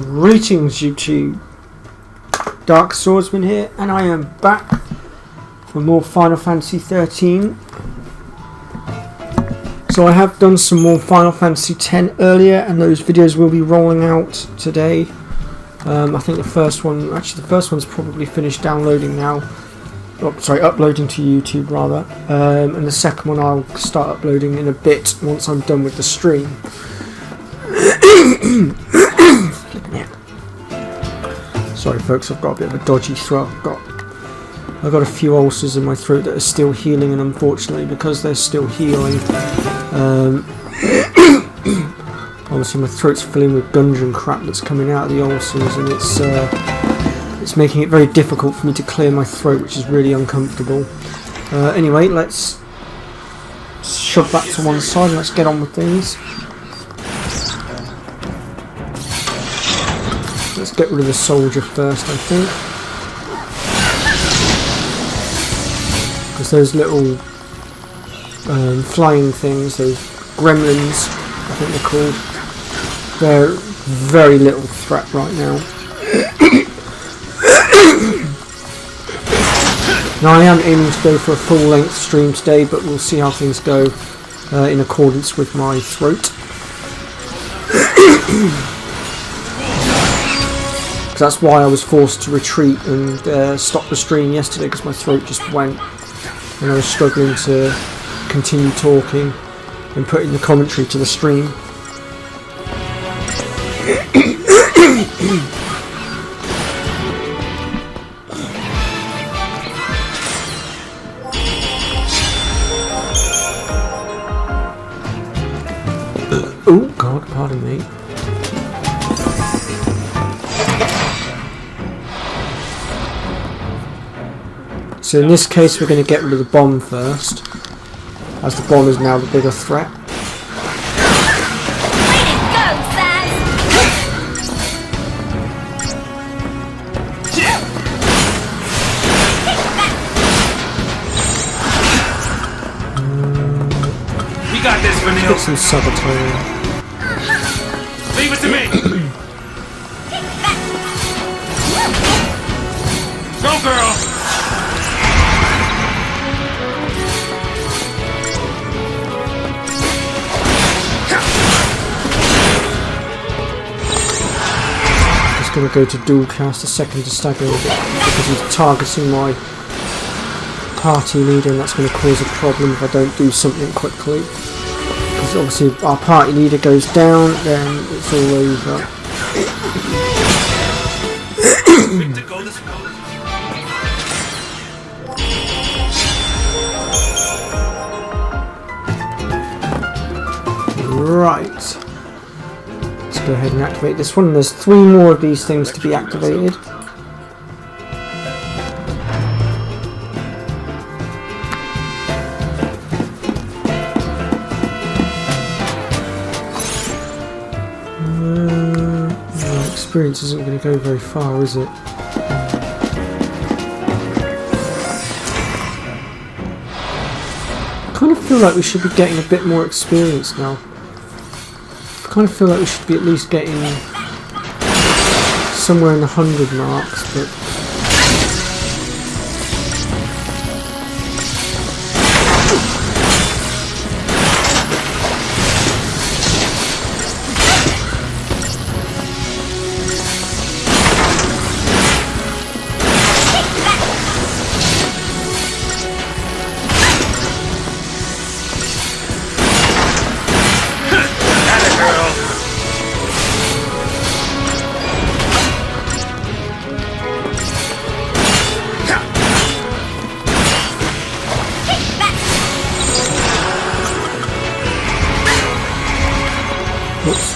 Greetings YouTube, Dark Swordsman here, and I am back for more Final Fantasy 13. So I have done some more Final Fantasy 10 earlier, and those videos will be rolling out today. I think the first one's probably finished downloading now. Oh, sorry, uploading to YouTube rather. And the second one I'll start uploading in a bit once I'm done with the stream. Sorry folks, I've got a bit of a dodgy throat. I've got a few ulcers in my throat that are still healing, and unfortunately because they're still healing, obviously my throat's filling with Gungeon crap that's coming out of the ulcers, and it's making it very difficult for me to clear my throat, which is really uncomfortable. Anyway, let's shove that to one side and let's get on with things. Let's get rid of the soldier first, I think. Because those little flying things, those gremlins, I think they're called, they're very little threat right now. Now I am aiming to go for a full-length stream today, but we'll see how things go in accordance with my throat. That's why I was forced to retreat and stop the stream yesterday, because my throat just went and I was struggling to continue talking and putting the commentary to the stream. Oh God, pardon me. So in this case we're going to get rid of the bomb first, as the bomb is now the bigger threat. We got this, Vanille. Get some sabotage. Leave it to me. Go, girl. Going to go to dual cast a second to stagger a bit because he's targeting my party leader, and that's going to cause a problem if I don't do something quickly. Because obviously if our party leader goes down, then it's all over. Right. Go ahead and activate this one. There's 3 more of these things to be activated. Experience isn't going to go very far, is it? I kind of feel like we should be getting a bit more experience now. I kind of feel like we should be at least getting somewhere in the 100 marks, but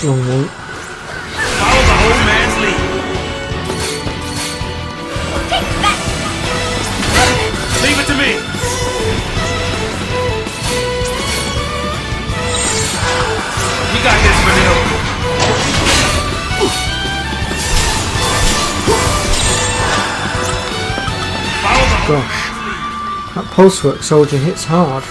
Long one. Follow the old man's lead. Leave it to me. We got this, Vanille. Follow the Gosh, that Pulsework soldier hits hard.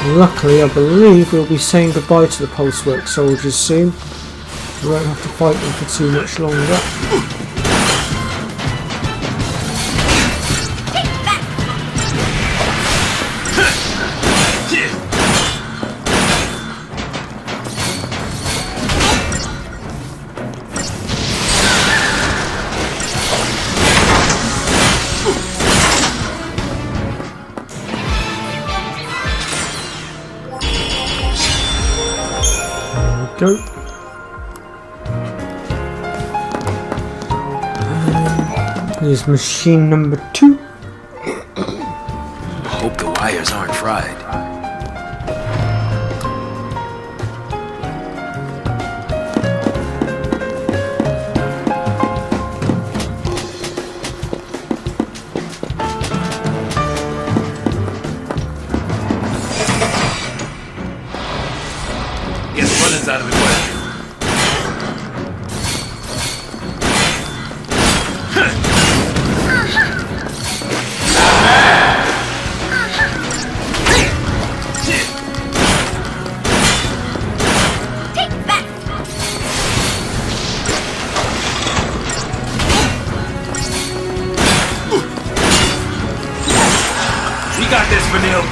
Luckily, I believe we'll be saying goodbye to the Pulsework soldiers soon. We won't have to fight them for too much longer. Go. Here's machine number 2. Hope the wires aren't fried. Guess running's out of the question. We got this, Vanille.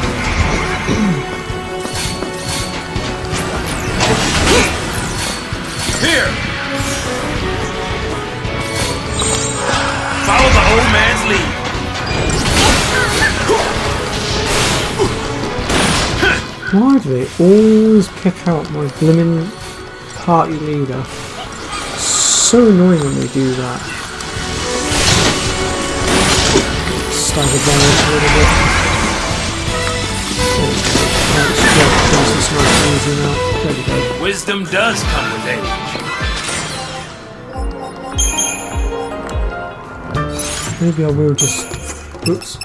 Here! Follow the old man's lead. Why do they always pick out my blimmin' party leader? So annoying when they do that. Stagger down a little bit. This nice and easy now. There we go. Wisdom does come with age. Maybe I will just. Oops.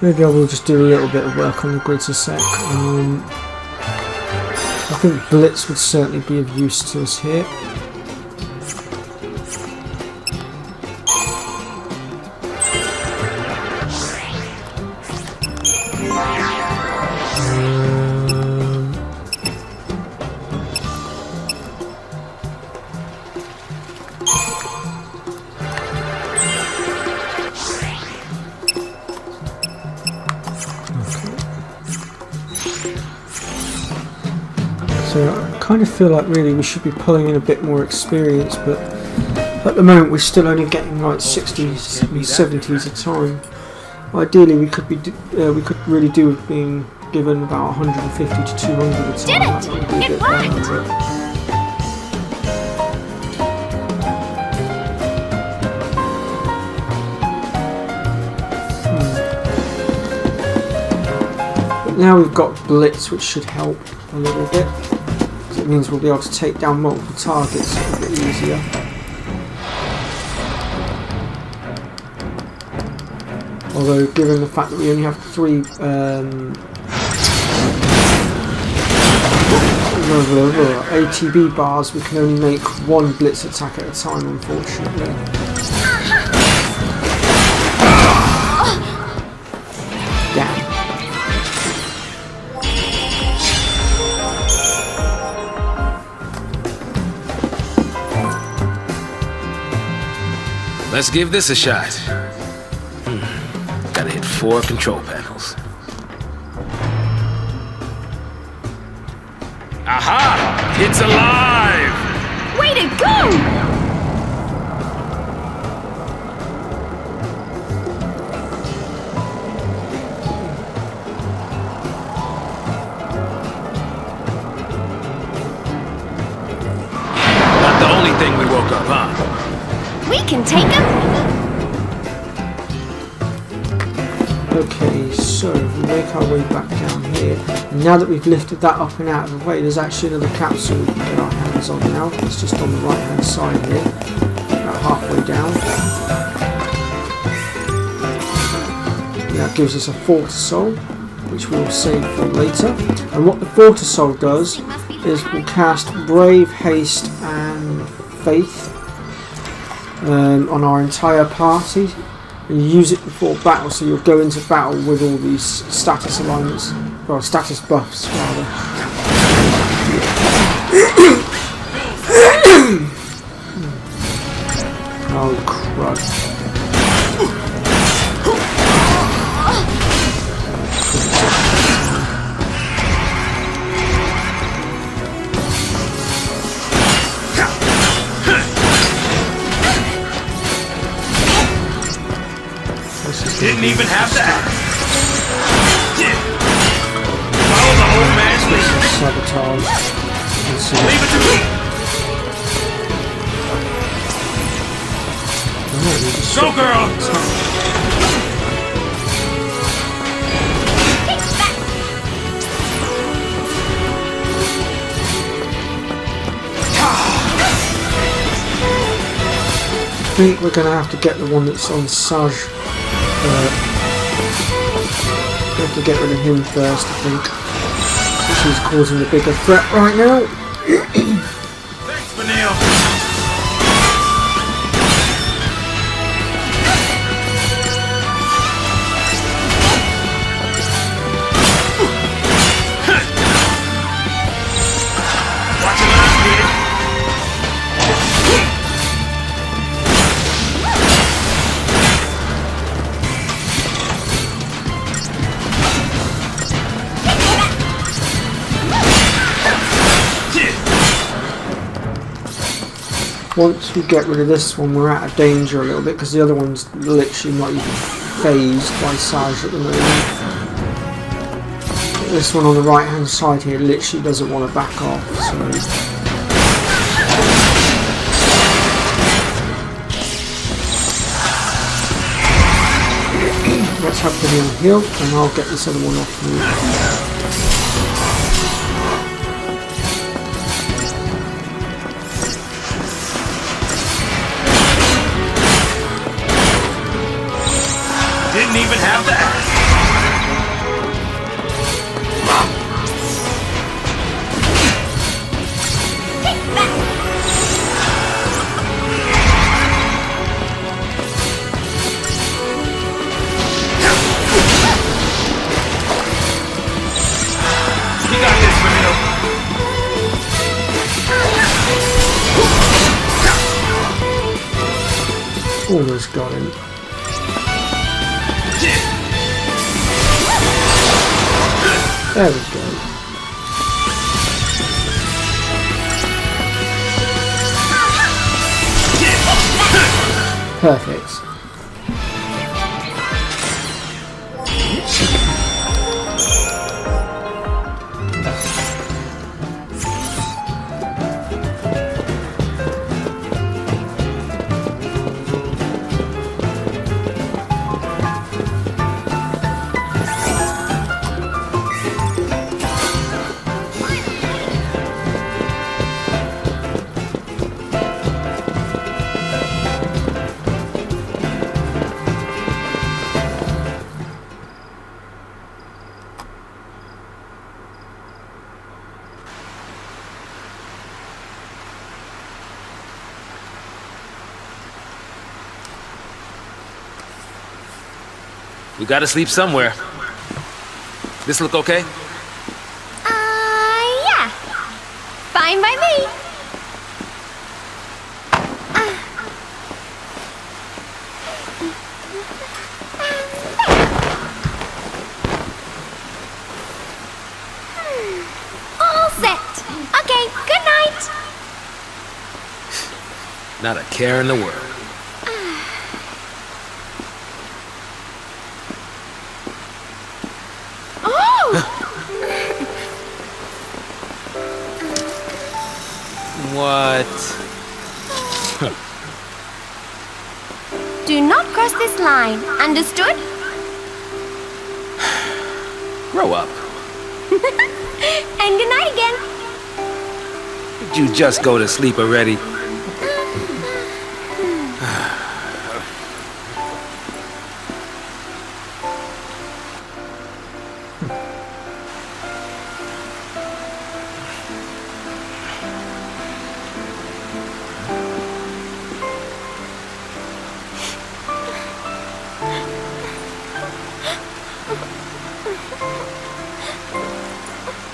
Maybe I will just do a little bit of work on the grids a sec. I think Blitz would certainly be of use to us here. So I kind of feel like really we should be pulling in a bit more experience, but at the moment we're still only getting like 60s and 70s a time. Ideally we could really do with being given about 150 to 200 a time. Did That would be a it! It bit better, worked! but now we've got Blitz, which should help a little bit. So it means we'll be able to take down multiple targets a bit easier. Although, given the fact that we only have 3 ATB bars, we can only make 1 Blitz attack at a time, unfortunately. Damn. Let's give this a shot. Gotta hit 4 control panels. Aha! It's alive! Way to go! Not the only thing we woke up, huh? We can take him. Okay, so we make our way back down here. And now that we've lifted that up and out of the way, there's actually another capsule we can get our hands on now. It's just on the right hand side here, about halfway down. That gives us a Fortisol, which we'll save for later. And what the Fortisol does is we'll cast Brave, Haste and Faith on our entire party. And you use it before battle, so you'll go into battle with all these status alignments, well, status buffs rather. Oh crud. Didn't even have to ask. Follow the old man's lead. Sabotage. Leave it to me. Go, girl. I think we're going to have to get the one that's on Saj. We have to get rid of him first, I think. He's causing the bigger threat right now. Thanks, Vanille. Watch your left, kid. Once we get rid of this one, we're out of danger a little bit, because the other one's literally not even phased by Saj at the moment. This one on the right hand side here literally doesn't want to back off, so... Let's have the heal, and I'll get this other one off me. Didn't even have to ask. You got this, Vanille. Almost got him. There we go. Perfect. We gotta sleep somewhere. This look okay? Yeah. Fine by me. All set. Okay, good night. Not a care in the world. What? Do not cross this line. Understood? Grow up. And good night again. Did you just go to sleep already?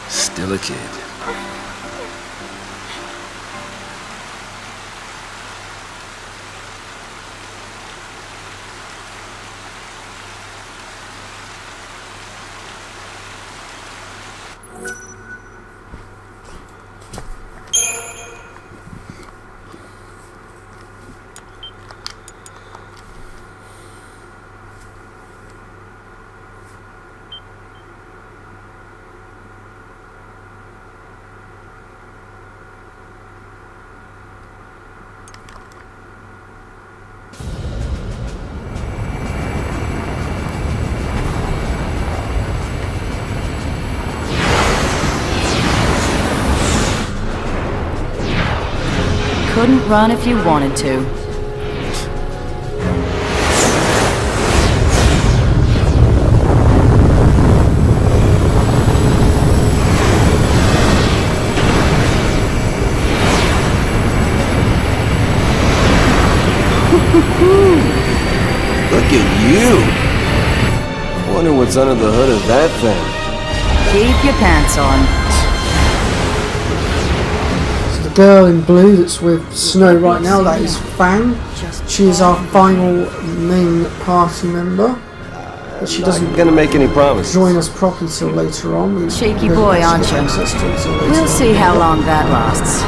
Still a kid. Couldn't run if you wanted to. Look at you! Wonder what's under the hood of that thing. Keep your pants on. So the girl in blue that's with Snow right now, that is Fang. She is our final main party member. But she doesn't Not gonna make any promises. join us properly till later on. Cheeky boy, aren't you? We'll see how long that lasts.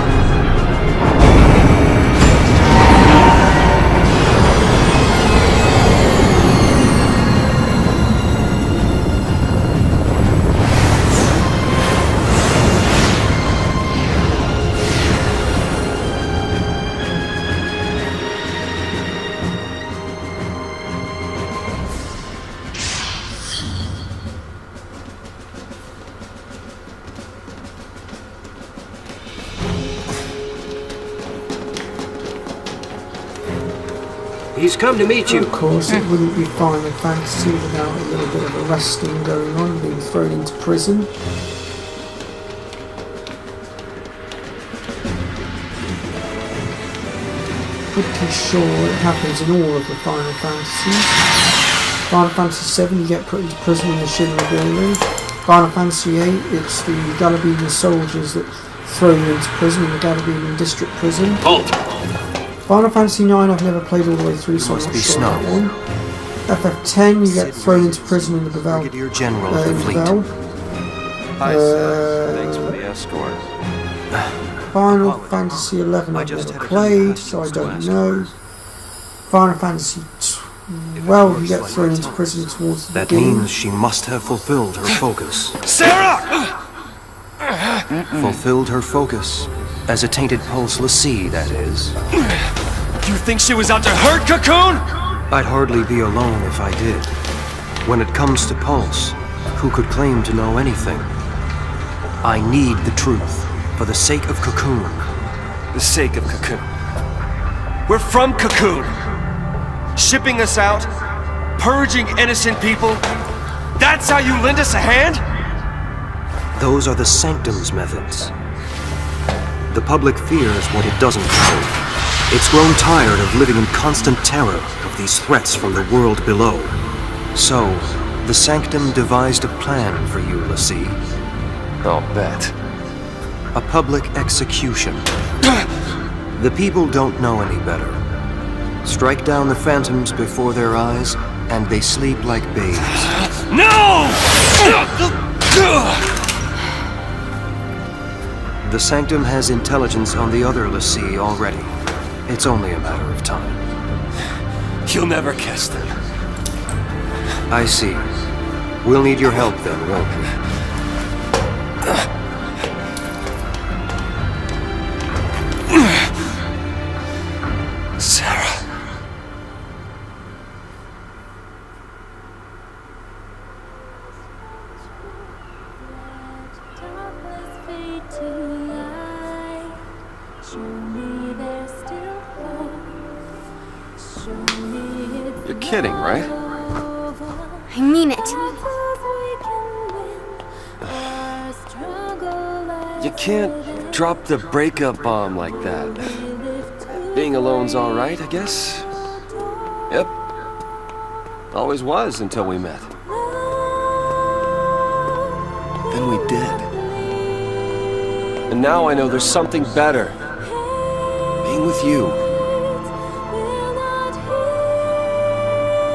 He's come to meet you. Of course, it wouldn't be Final Fantasy without a little bit of arresting going on, being thrown into prison. Pretty sure it happens in all of the Final Fantasies. Final Fantasy VII, you get put into prison in the Shinra building. Final Fantasy VIII, it's the Galabedian soldiers that throw you into prison in the Galabedian district prison. Halt! Final Fantasy IX I've never played all the way through, so I'm not sure that one. FF10 you get thrown into prison in the Bevelle. Brigadier General of the Fleet. Hi, sir. Thanks for the escort. Final Fantasy XI I've just never had a played, few so I don't questions to know. Final Fantasy XII you get thrown into prison towards the That beginning. means she must have fulfilled her focus. Sarah! Fulfilled her focus. As a tainted Pulse L'Cie, that is. You think she was out to hurt Cocoon? I'd hardly be alone if I did. When it comes to Pulse, who could claim to know anything? I need the truth, for the sake of Cocoon. The sake of Cocoon. We're from Cocoon. Shipping us out, purging innocent people. That's how you lend us a hand? Those are the Sanctum's methods. The public fears what it doesn't know. It's grown tired of living in constant terror of these threats from the world below. So, the Sanctum devised a plan for you, L'Cie. I'll bet. A public execution. The people don't know any better. Strike down the phantoms before their eyes, and they sleep like babes. No! The Sanctum has intelligence on the other L'Cie already. It's only a matter of time. You'll never catch them. I see. We'll need your help then, won't we? Sarah. You're kidding, right? I mean it. You can't drop the breakup bomb like that. Being alone's alright, I guess? Yep. Always was until we met. Then we did. And now I know there's something better. Being with you.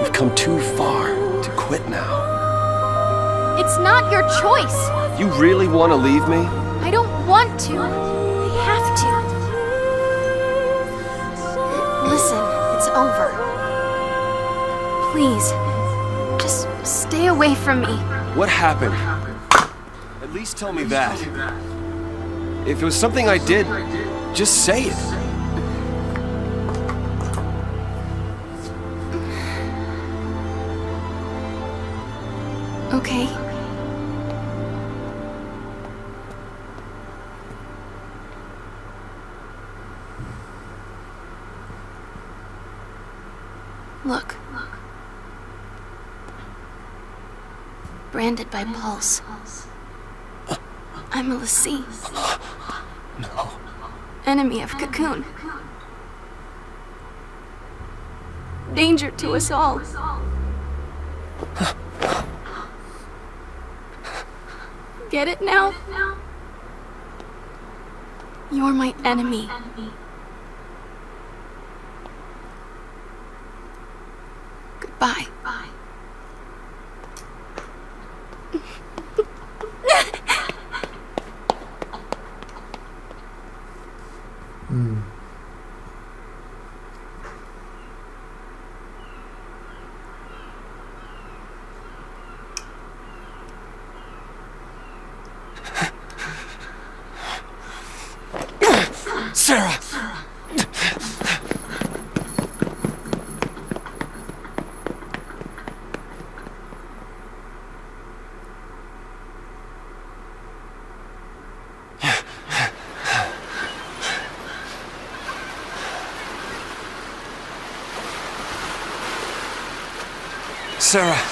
We've come too far to quit now. It's not your choice. You really want to leave me? I don't want to. I have to. Listen, it's over. Please, just stay away from me. What happened? At least tell me that. If it was something I did, just say it. Okay. Look. Branded by Pulse. I'm a l'Cie. No. Enemy of Cocoon. Danger to us all. Get it now? You're my enemy. Goodbye. Sarah! Sarah,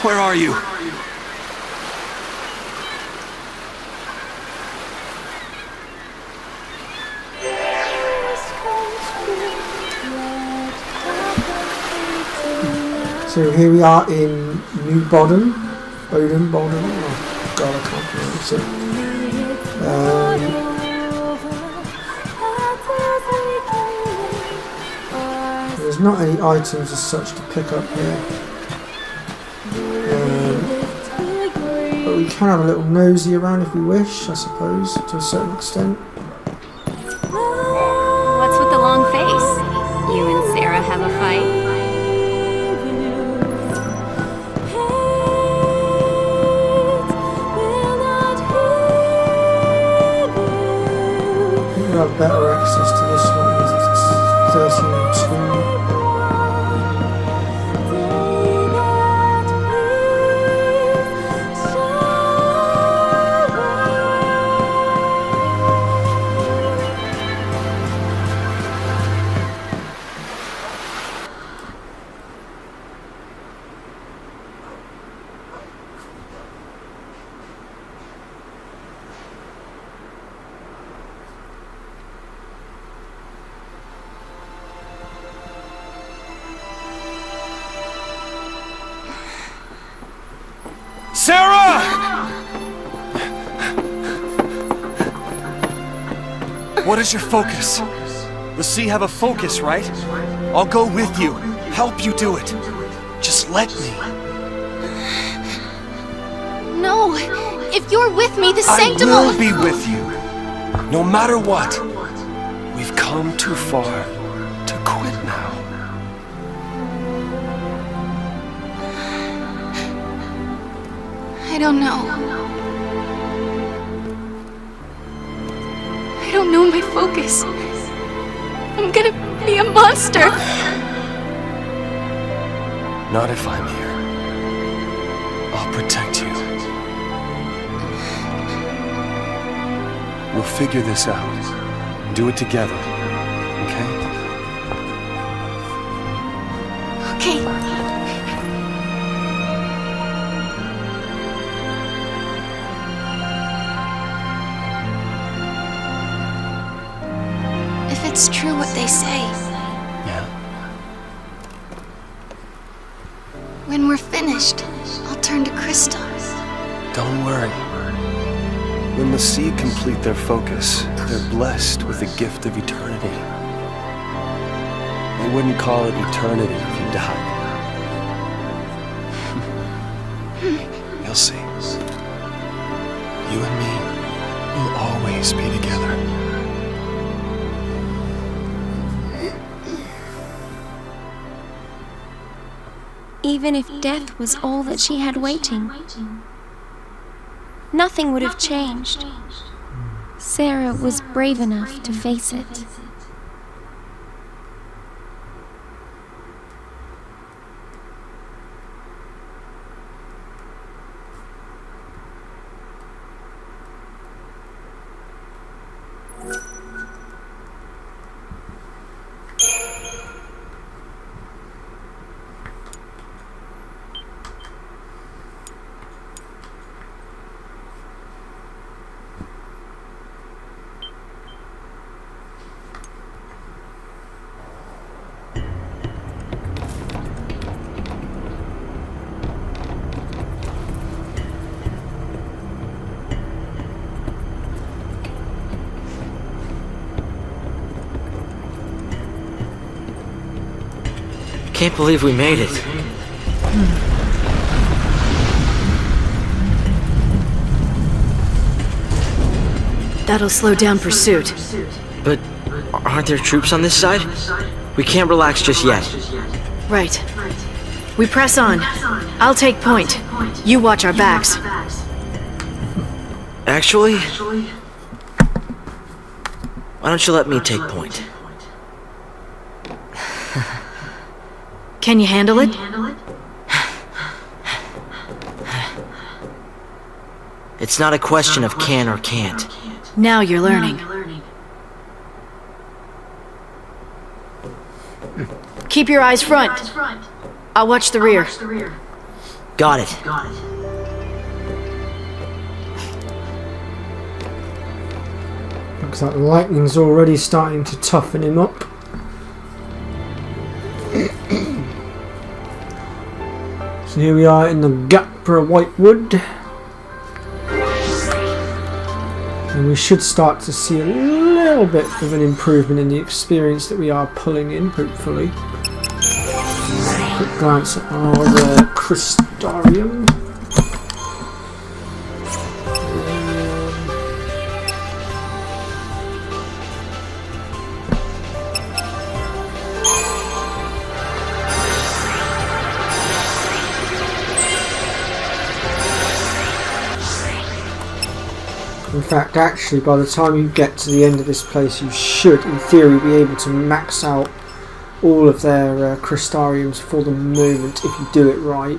where are you? So here we are in New Bodden. Bodden? Oh god, I can't pronounce it. There's not any items as such to pick up here. But we can have a little nosy around if we wish, I suppose, to a certain extent. What's with the long face? You and Sarah have a fight? We'll have better access to this one. It's 13.2. Sarah! What is your focus? l'Cie have a focus, right? I'll go with you, help you do it. Just let me. No! If you're with me, the sanctum I will be with you, no matter what. We've come too far to quit now. I don't know. I don't know my focus. I'm gonna be a monster. Not if I'm here. I'll protect you. We'll figure this out. do it together. Okay? Okay. If it's true what they say, Yeah. when we're finished, I'll turn to Krista. Don't worry. When the Seed complete their focus, they're blessed with the gift of eternity. They wouldn't call it eternity if you died. You'll see. You and me will always be together. Even if death was all that she had waiting, nothing would have changed. Sarah was brave enough to face it. Can't believe we made it. That'll slow down pursuit. But aren't there troops on this side? We can't relax just yet. Right. We press on. I'll take point. You watch our backs. Actually, why don't you let me take point? Can you handle it? It's not a question of can or can't. Now you're learning. Keep your eyes front. I'll watch the rear. Got it. Looks like the lightning's already starting to toughen him up. So here we are in the Gapra Whitewood. And we should start to see a little bit of an improvement in the experience that we are pulling in, hopefully. Quick glance at our Crystarium. In fact, actually, by the time you get to the end of this place, you should, in theory, be able to max out all of their Crystariums for the moment, if you do it right.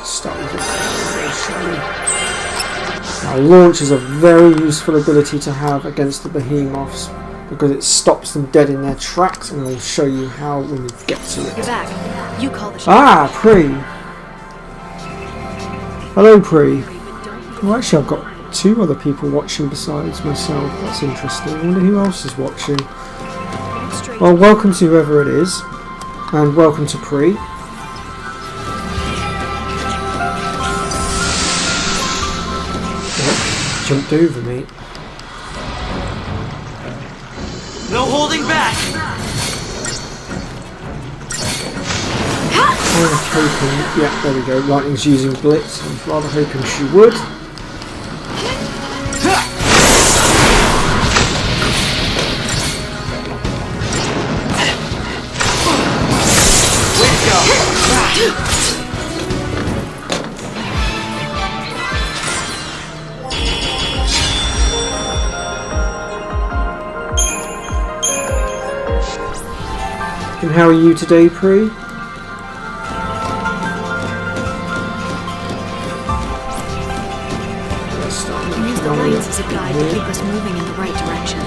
Start with it. Now, launch is a very useful ability to have against the behemoths, because it stops them dead in their tracks, and I'll show you how when we get to it. You're back. You call the shot. Ah, Pre! Hello, Pre. Well, actually, I've got two other people watching besides myself. That's interesting. I wonder who else is watching. Well, welcome to whoever it is, and welcome to Pre. Oh, jumped over me. No holding back! I was hoping, yeah, there we go, Lightning's using Blitz. I was rather hoping she would. And how are you today, Pre? can use the lights as a guide to keep us moving in the right direction.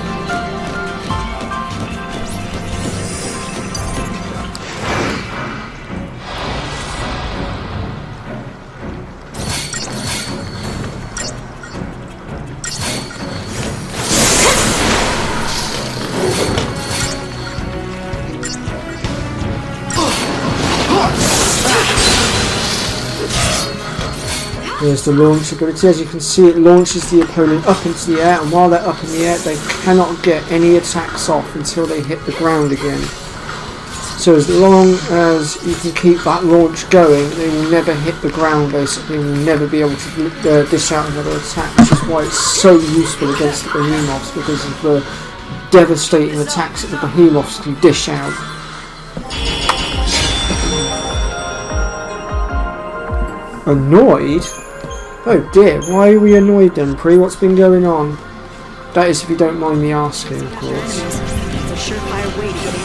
There's the launch ability. As you can see, it launches the opponent up into the air, and while they're up in the air, they cannot get any attacks off until they hit the ground again. So as long as you can keep that launch going, they will never hit the ground, basically, and will never be able to dish out another attack, which is why it's so useful against the behemoths, because of the devastating attacks that the behemoths can dish out. Annoyed? Oh dear, why are we annoyed then, Pri? What's been going on? That is if you don't mind me asking, of course. It's a surefire way to get ambushed.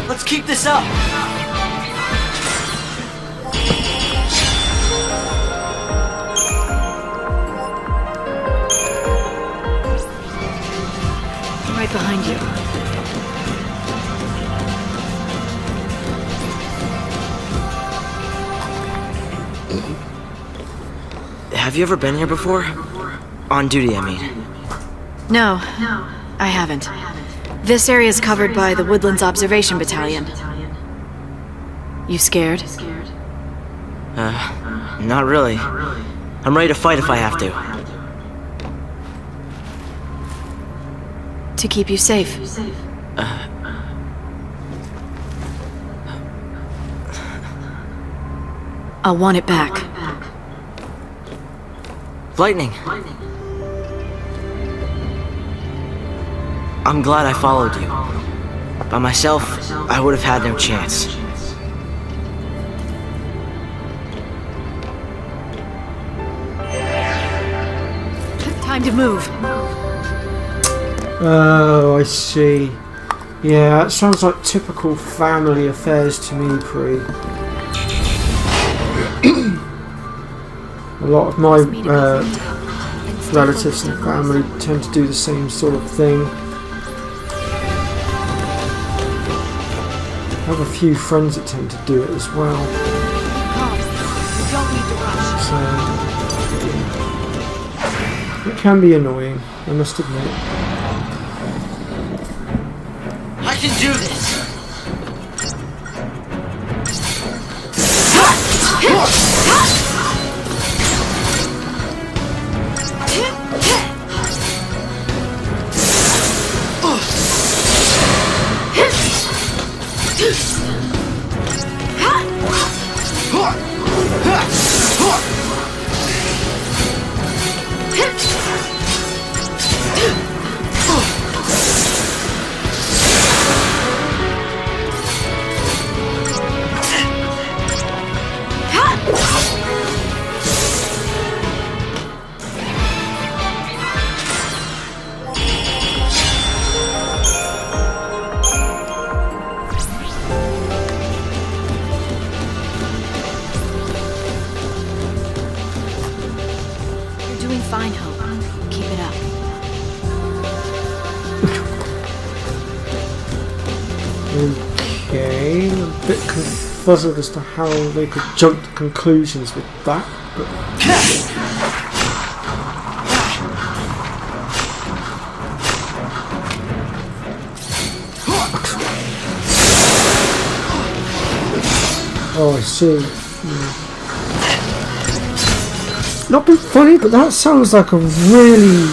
Let's keep this up! Right behind you. Have you ever been here before? On duty, I mean. No, I haven't. This area is covered by the Woodlands Observation Battalion. You scared? Not really. I'm ready to fight if I have to. To keep you safe. I'll want it back. Lightning! I'm glad I followed you. By myself, I would have had no chance. Time to move. Oh, I see. Yeah, that sounds like typical family affairs to me, Pri. A lot of my relatives and family tend to do the same sort of thing. I have a few friends that tend to do it as well. So, yeah. It can be annoying, I must admit. I can do this! Fine, Hope. Keep it up. Okay, I'm a bit confuzzled as to how they could jump to conclusions with that, but... Oh, I see. Not being funny, but that sounds like a really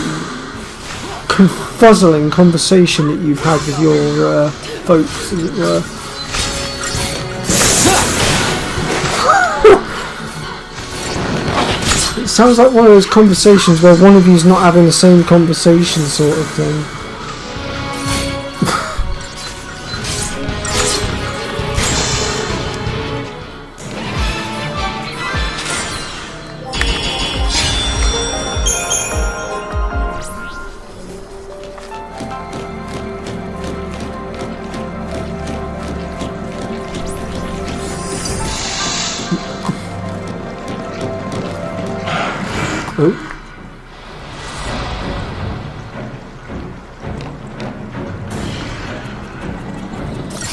confuzzling conversation that you've had with your folks, as it were. It sounds like one of those conversations where one of you's not having the same conversation, sort of thing. Oh.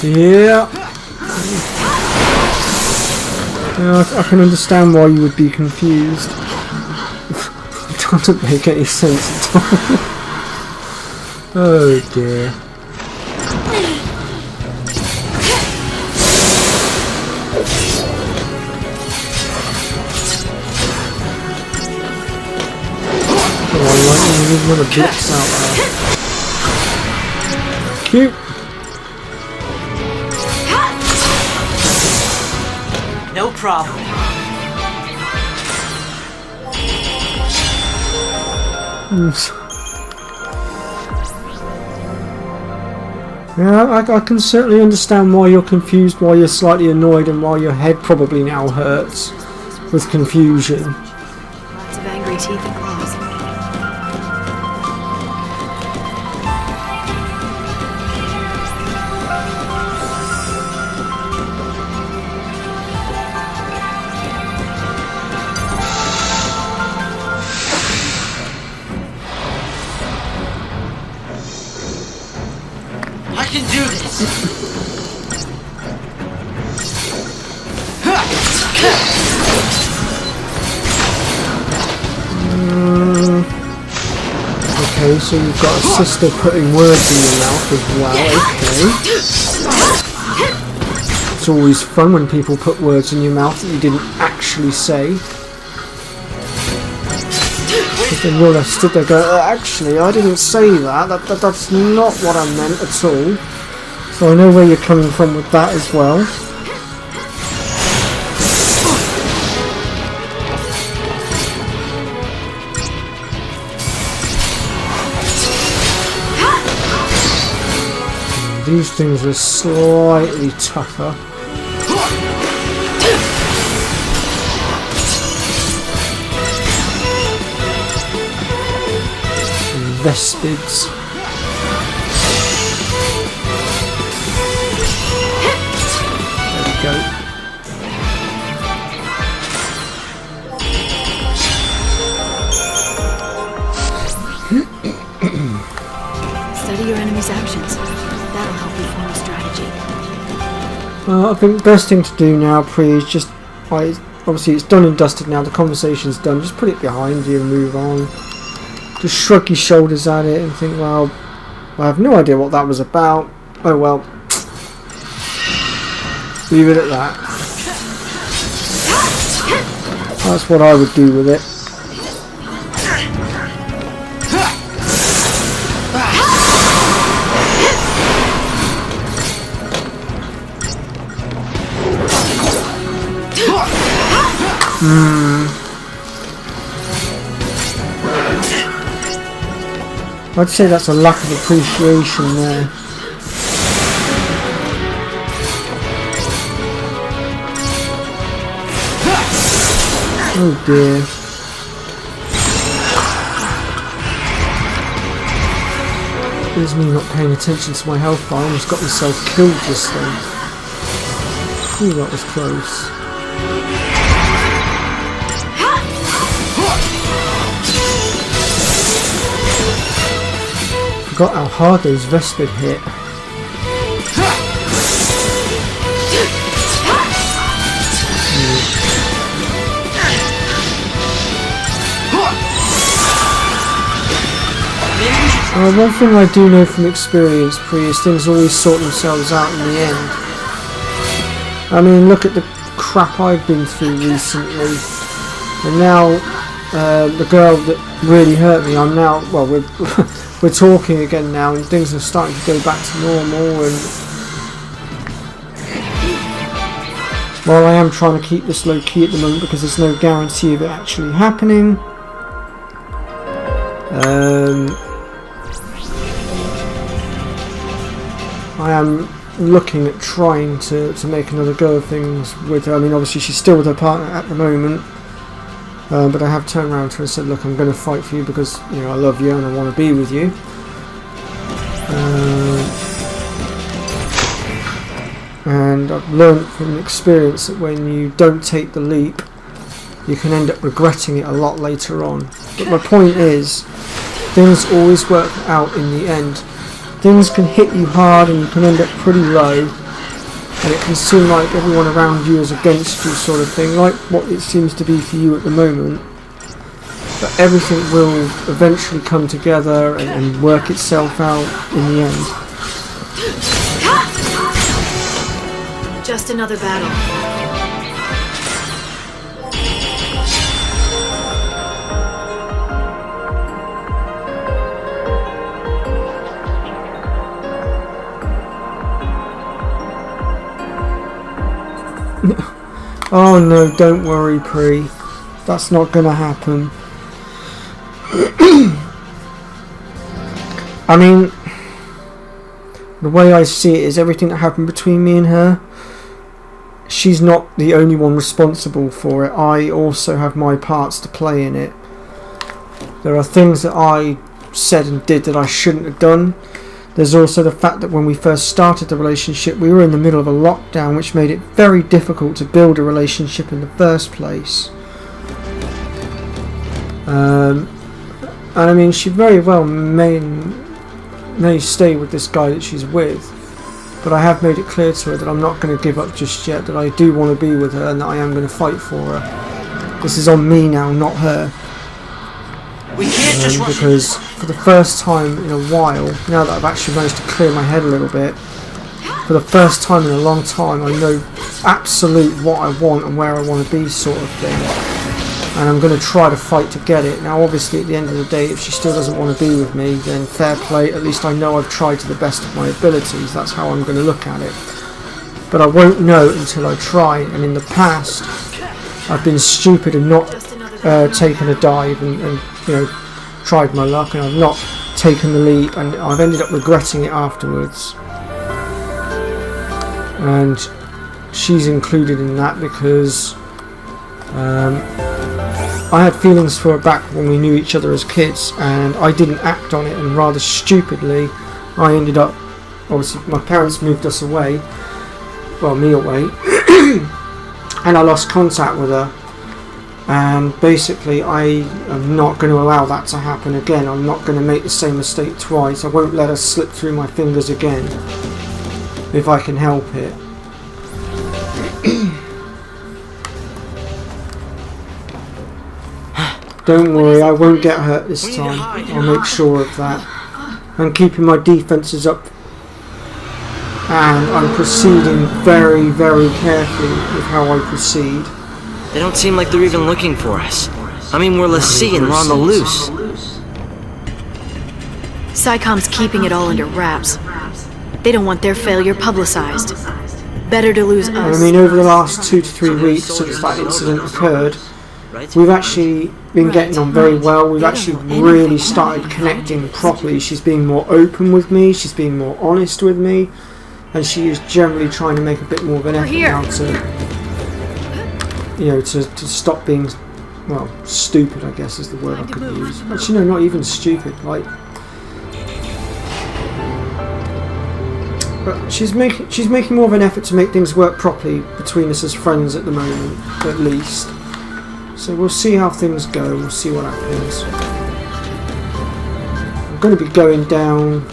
Yeah. I can understand why you would be confused. It doesn't make any sense at all. Oh dear. There's one of the blocks out there. Cute. No problem. Yeah, I can certainly understand why you're confused, why you're slightly annoyed, and why your head probably now hurts with confusion. Lots of angry teeth and claws. I can do this! Okay, so you've got a sister putting words in your mouth as well, okay. It's always fun when people put words in your mouth that you didn't actually say. But then you're left stood there going, actually, I didn't say that. That's not what I meant at all. So I know where you're coming from with that as well. These things are slightly tougher. Vespids. There we go. Study your enemy's actions. That'll help you form a strategy. I think the best thing to do now, Pri, is just... obviously it's done and dusted now, the conversation's done, just put it behind you and move on. Just shrug your shoulders at it and think, well, I have no idea what that was about. Oh well. Leave it at that. That's what I would do with it. I'd say that's a lack of appreciation there. Oh dear. There's me not paying attention to my health bar. I almost got myself killed this thing. Ooh, that was close. Forgot how hard those Vespid hit. One thing I do know from experience, Pri, is things always sort themselves out in the end. I mean, look at the crap I've been through recently. And now, the girl that really hurt me, I'm now, well, we're talking again now, and things are starting to go back to normal, and while I am trying to keep this low key at the moment because there's no guarantee of it actually happening, I am looking at trying to make another go of things with her. I mean, obviously she's still with her partner at the moment, but I have turned around to her and said, look, I'm going to fight for you because, you know, I love you and I want to be with you. And I've learned from experience that when you don't take the leap, you can end up regretting it a lot later on. But my point is, things always work out in the end. Things can hit you hard and you can end up pretty low, and it can seem like everyone around you is against you, sort of thing, like what it seems to be for you at the moment. But everything will eventually come together and work itself out in the end. Just another battle. Oh no, don't worry, Pri. That's not gonna happen. I mean, the way I see it is everything that happened between me and her, she's not the only one responsible for it. I also have my parts to play in it. There are things that I said and did that I shouldn't have done. There's also the fact that when we first started the relationship, we were in the middle of a lockdown, which made it very difficult to build a relationship in the first place. And I mean, she very well may stay with this guy that she's with, but I have made it clear to her that I'm not going to give up just yet, that I do want to be with her and that I am going to fight for her. This is on me now, not her. We can't just rush because for the first time in a while, now that I've actually managed to clear my head a little bit, for the first time in a long time, I know absolute what I want and where I want to be, sort of thing, and I'm going to try to fight to get it. Now obviously at the end of the day, if she still doesn't want to be with me, then fair play, at least I know I've tried to the best of my abilities. That's how I'm going to look at it, but I won't know until I try. And in the past, I've been stupid and not taken a dive and you know, tried my luck, and I've not taken the leap, and I've ended up regretting it afterwards. And she's included in that because I had feelings for her back when we knew each other as kids, and I didn't act on it, and rather stupidly I ended up, obviously my parents moved us away, well, me away, and I lost contact with her. And basically I am not going to allow that to happen again. I'm not going to make the same mistake twice. I won't let her slip through my fingers again if I can help it. Don't worry, I won't get hurt this time. I'll make sure of that. I'm keeping my defences up, and I'm proceeding very, very carefully with how I proceed. They don't seem like they're even looking for us. I mean, we're l'Cie and we're on the loose. SciComm's keeping it all under wraps. They don't want their failure publicized. Better to lose us. I mean, over the last 2 to 3 weeks since that incident occurred, we've actually been getting on very well. We've actually really started connecting properly. She's being more open with me, she's being more honest with me, and she is generally trying to make a bit more of an effort now to, you know, to stop being, well, stupid, I guess is the word I could use. But you know, not even stupid, like. But she's making more of an effort to make things work properly between us as friends at the moment, at least. So we'll see how things go. We'll see what happens. I'm going to be going down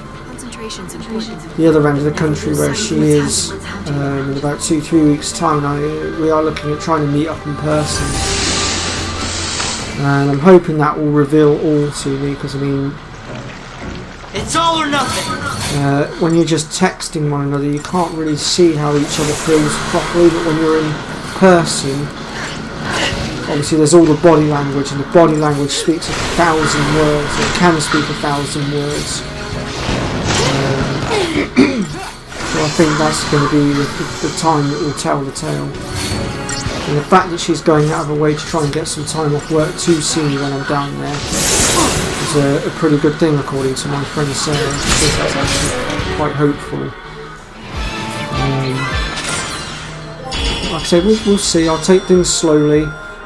the other end of the country where she is in about 2-3 weeks' time. We are looking at trying to meet up in person, and I'm hoping that will reveal all to me, because I mean, it's all or nothing. When you're just texting one another, you can't really see how each other feels properly, but when you're in person, obviously there's all the body language, and the body language speaks 1,000 words, or can speak 1,000 words. So I think that's going to be the time that will tell the tale. And the fact that she's going out of her way to try and get some time off work to see me when I'm down there is a pretty good thing, according to my friend Sarah. I think that's actually quite hopeful. Like I say, we'll see. I'll take things slowly.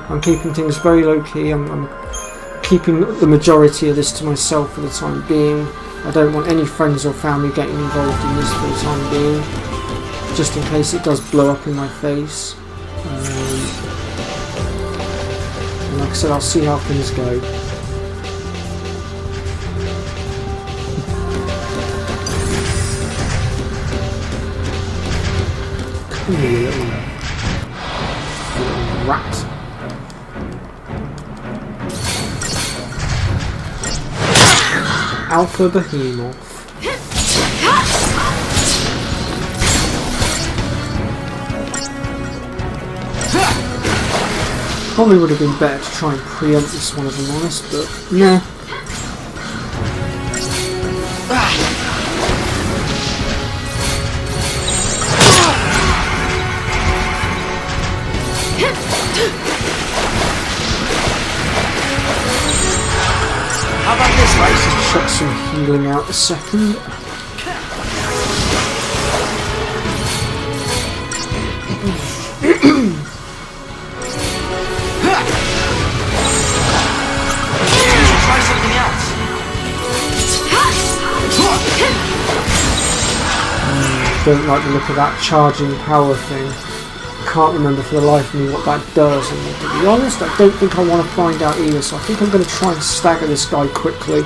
I'm keeping things very low key. I'm keeping the majority of this to myself for the time being. I don't want any friends or family getting involved in this for the time being, just in case it does blow up in my face. And like I said, I'll see how things go. Come here, you little rat. Alpha Behemoth. Probably would have been better to try and preempt this one if I'm honest, but nah. How about this, right? Shut some healing out a second. Try something else. Don't like the look of that charging power thing. Can't remember for the life of me what that does, and to be honest, I don't think I want to find out either, so I think I'm going to try and stagger this guy quickly.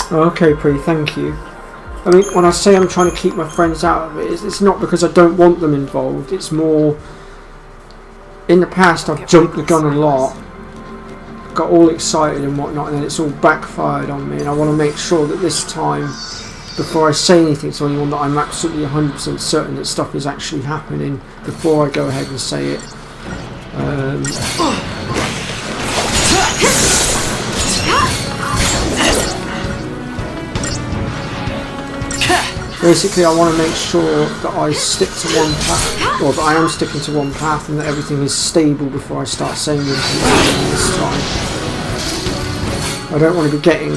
Okay, Pre, thank you. I mean, when I say I'm trying to keep my friends out of it, it's not because I don't want them involved. It's more, in the past I've jumped the gun a lot, got all excited and whatnot, and then it's all backfired on me, and I want to make sure that this time, before I say anything to anyone, that I'm absolutely 100% certain that stuff is actually happening before I go ahead and say it. Basically, I want to make sure that I stick to one path, or that I am sticking to one path, and that everything is stable before I start saying anything this time. I don't want to be getting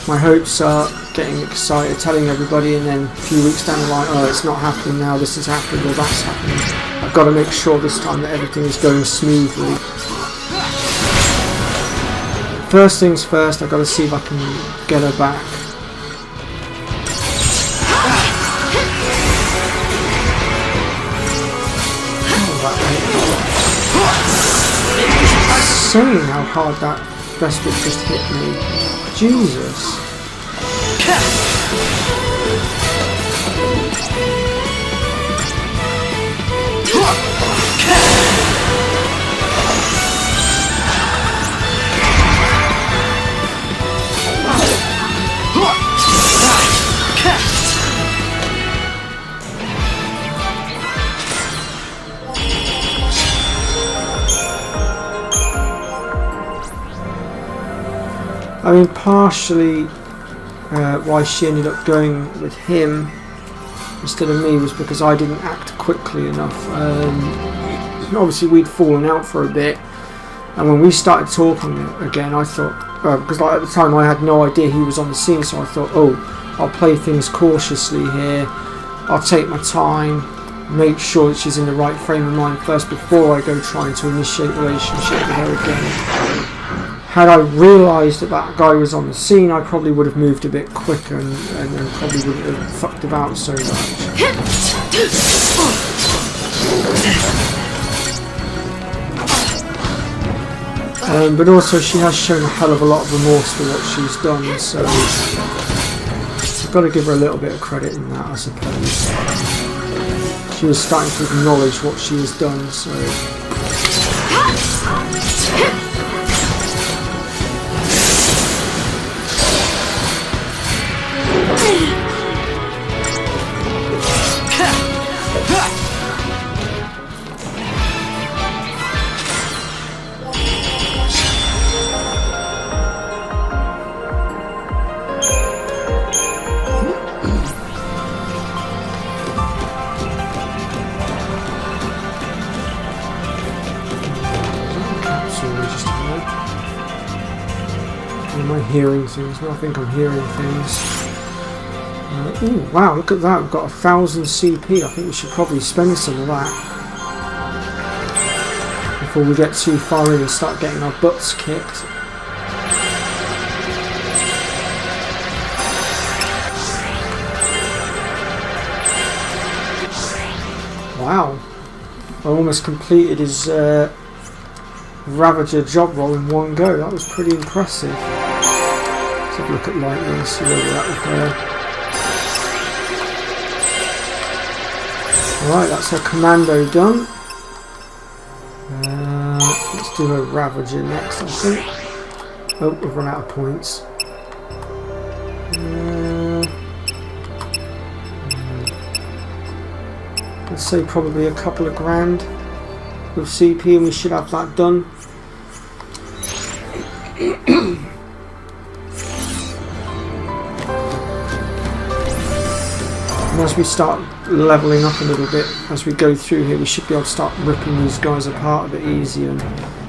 my hopes up, getting excited, telling everybody, and then a few weeks down the line, oh, it's not happening now, this has happened, or that's happening. I've got to make sure this time that everything is going smoothly. First things first, I've got to see if I can get her back. Saying how hard that Vesprit just hit me. Jesus. I mean, partially why she ended up going with him instead of me was because I didn't act quickly enough. Obviously, we'd fallen out for a bit, and when we started talking again, I thought, because like, at the time I had no idea he was on the scene, so I thought, oh, I'll play things cautiously here. I'll take my time, make sure that she's in the right frame of mind first before I go trying to initiate a relationship with her again. Had I realised that that guy was on the scene, I probably would have moved a bit quicker and probably wouldn't have fucked about so much. But also she has shown a hell of a lot of remorse for what she's done, so got to give her a little bit of credit in that, I suppose. She was starting to acknowledge what she has done, so... Am I hearing things? Well, I think I'm hearing things. Ooh, wow, look at that. We've got 1,000 CP. I think we should probably spend some of that before we get too far in and start getting our butts kicked. Wow. I almost completed his Ravager job role in one go. That was pretty impressive. Let's have a look at lightning and see where we're at with her. Alright, that's her commando done. Let's do a Ravager next, I think. Oh, we've run out of points. Let's say probably a couple of grand with CP and we should have that done. And as we start leveling up a little bit, as we go through here, we should be able to start ripping these guys apart a bit easier and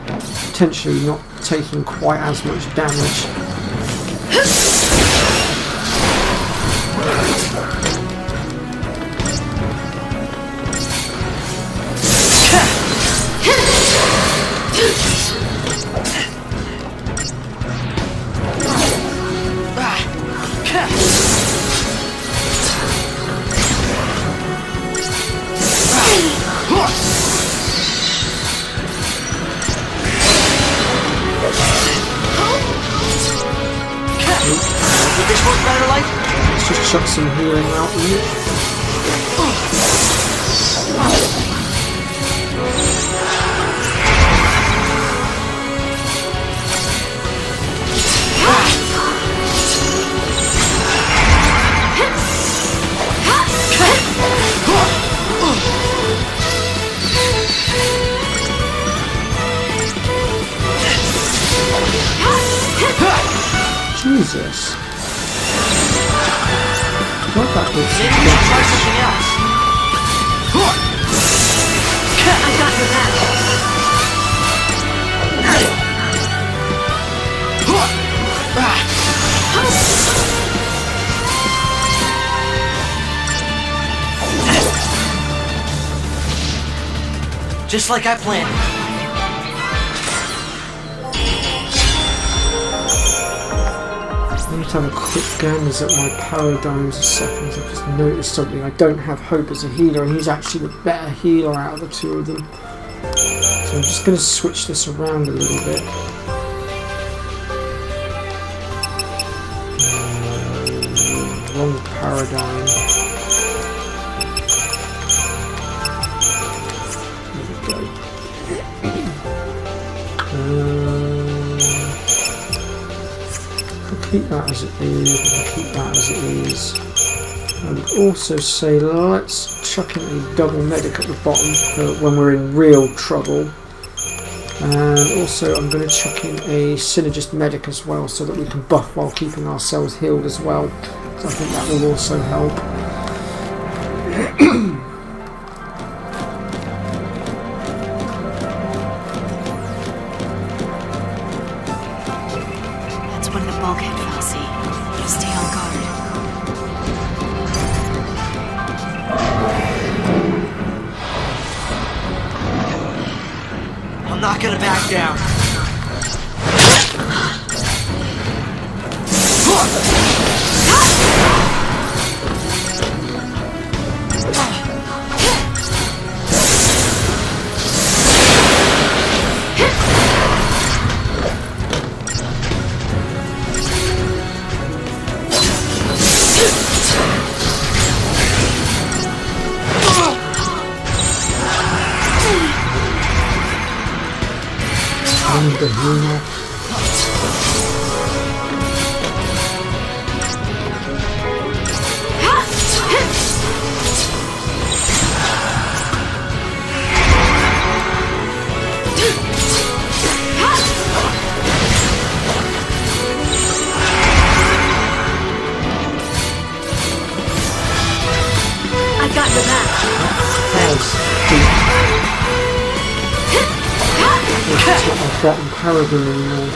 potentially not taking quite as much damage. Let's just chuck some healing out in it. Jesus. What that was? Maybe we should try something else. I got your back. Just like I planned. I need to have a quick gander at my paradigms a second. I've just noticed something. I don't have Hope as a healer, and he's actually the better healer out of the two of them. So I'm just going to switch this around a little bit. Wrong paradigm. There we go. Keep that as it is, and keep that as it is. I would also say let's chuck in a double medic at the bottom for when we're in real trouble. And also I'm going to chuck in a synergist medic as well so that we can buff while keeping ourselves healed as well. So I think that will also help. When the bulkhead fell, see. Stay on guard. I'm not gonna back down. Find the humor. I got your back. It's not my bottom paragon anymore.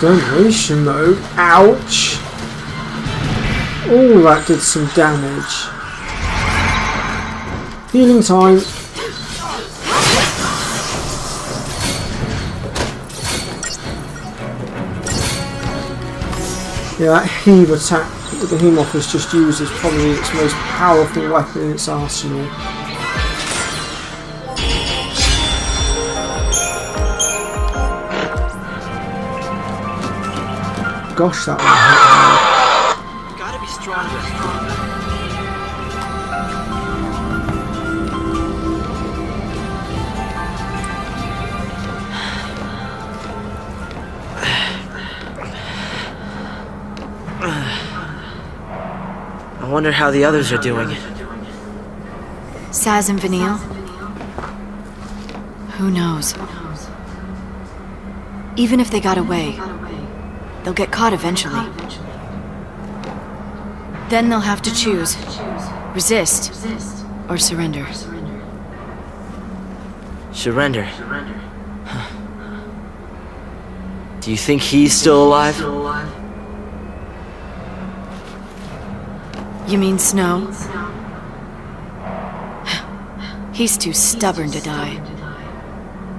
Restoration mode. Ouch! Oh, that did some damage. Healing time. Yeah, that heave attack that the Behemoth just used is probably its most powerful weapon in its arsenal. Gosh, that one hit hard. Gotta be stronger. I wonder how the others are doing. Saz and Vanille? Who knows? Even if they got away, they'll get caught eventually. Then they'll have to choose. Resist or surrender. Surrender. Huh. Do you think he's still alive? You mean Snow? He's too stubborn to die.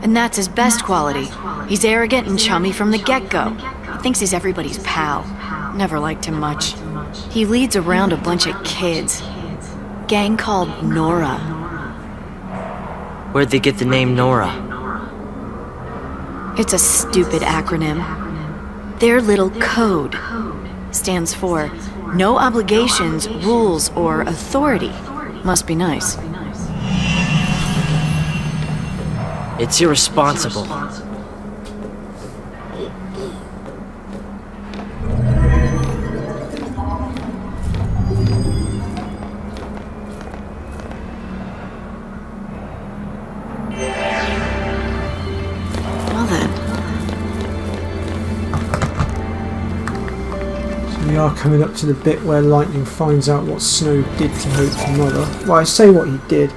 And that's his best quality. He's arrogant and chummy from the get-go. He thinks he's everybody's pal. Never liked him much. He leads around a bunch of kids. Gang called Nora. Where'd they get the name Nora? It's a stupid acronym. Their little code stands for no obligations, rules, or authority. Must be nice. It's irresponsible. Well then. So we are coming up to the bit where Lightning finds out what Snow did to Hope's mother. Well, I say what he did.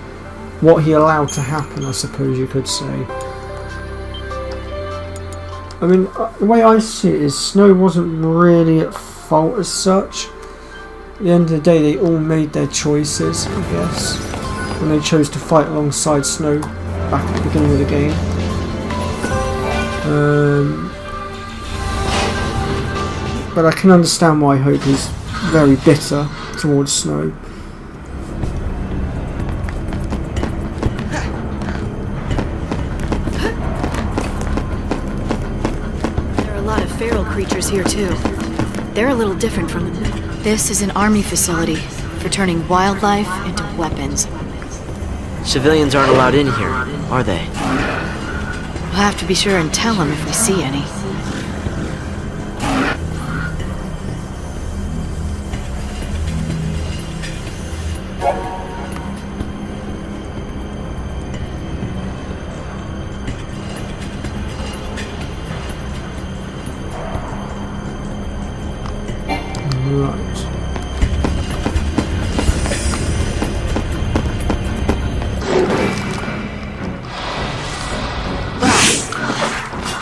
What he allowed to happen, I suppose you could say. I mean, the way I see it is Snow wasn't really at fault as such. At the end of the day, they all made their choices, I guess, when they chose to fight alongside Snow back at the beginning of the game. But I can understand why Hope is very bitter towards Snow. Feral creatures here too. They're a little different from them. This is an army facility for turning wildlife into weapons. Civilians aren't allowed in here, are they? We'll have to be sure and tell them if we see any.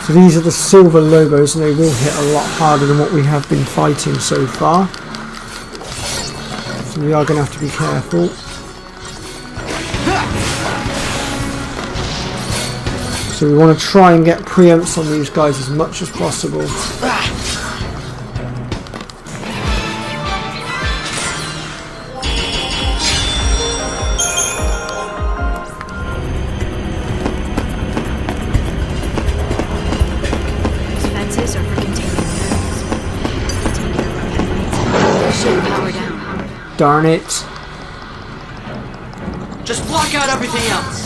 So these are the silver logos, and they will hit a lot harder than what we have been fighting so far. So we are going to have to be careful. So we want to try and get preempts on these guys as much as possible. These fences are for containing minerals. Take care of our pipelines. Shut power down. Darn it. Just block out everything else.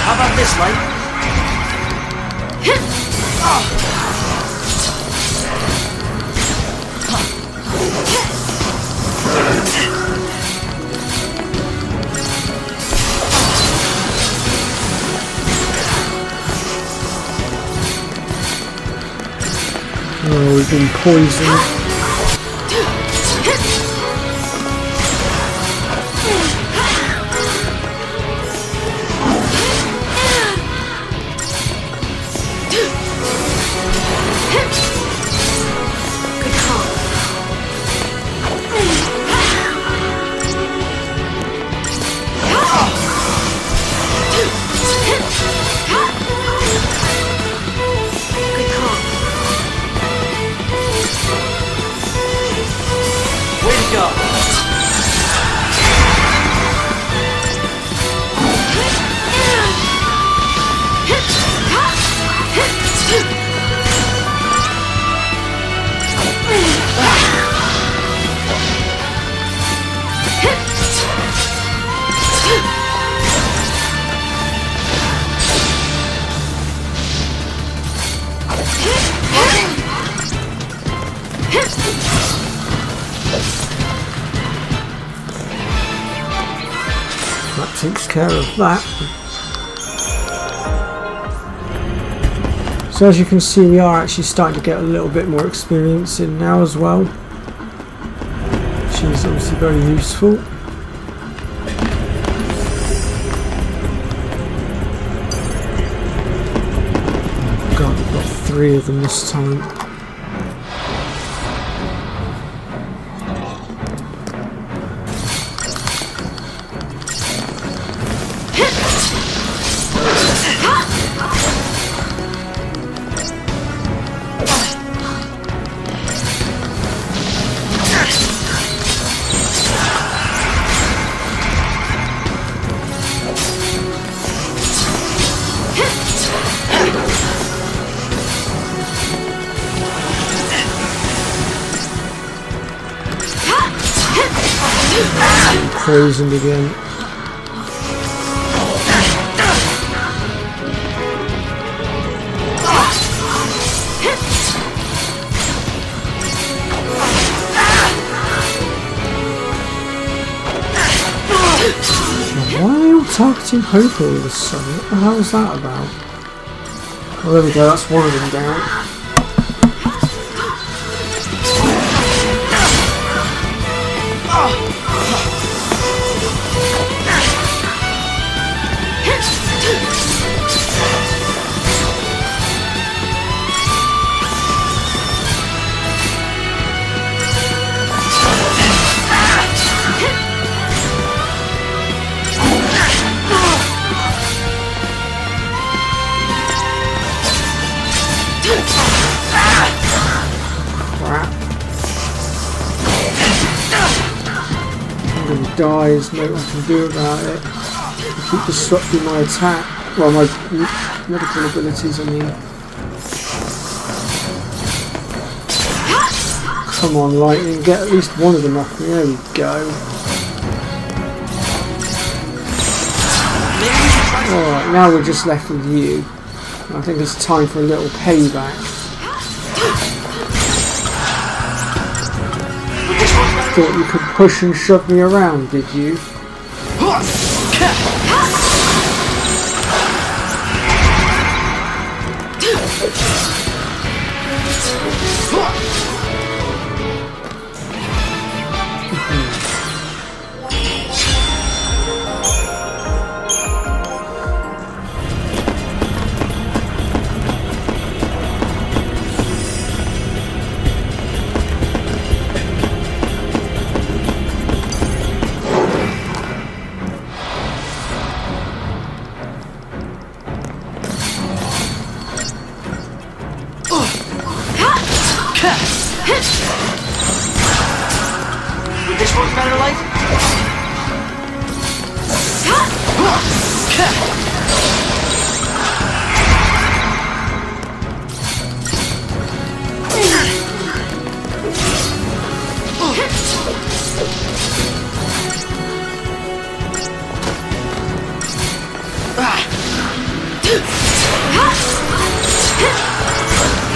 How about this, Light? Oh, we've been poisoned. That takes care of that. So as you can see, we are actually starting to get a little bit more experience in now as well, which is obviously very useful. God, we've got 3 of them this time. Poisoned again. Why are you targeting Hope all of a sudden? What the hell is that about? Oh, there we go, that's one of them down. Die, there's nothing I can do about it. I keep disrupting my attack, well, my medical abilities, I mean. Come on, Lightning, get at least one of them off me. There we go. Alright, now we're just left with you. I think it's time for a little payback. Thought you could push and shove me around, did you?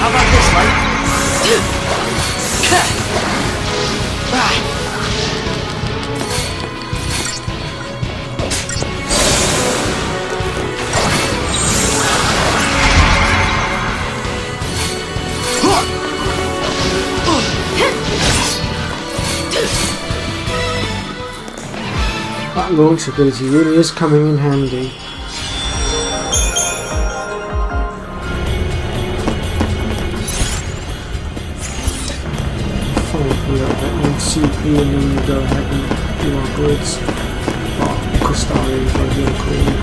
How about this, Light? That launch ability really is coming in handy. Follow up a little bit on CP and then we go ahead and do our grids. Oh, Crystari is what you call it.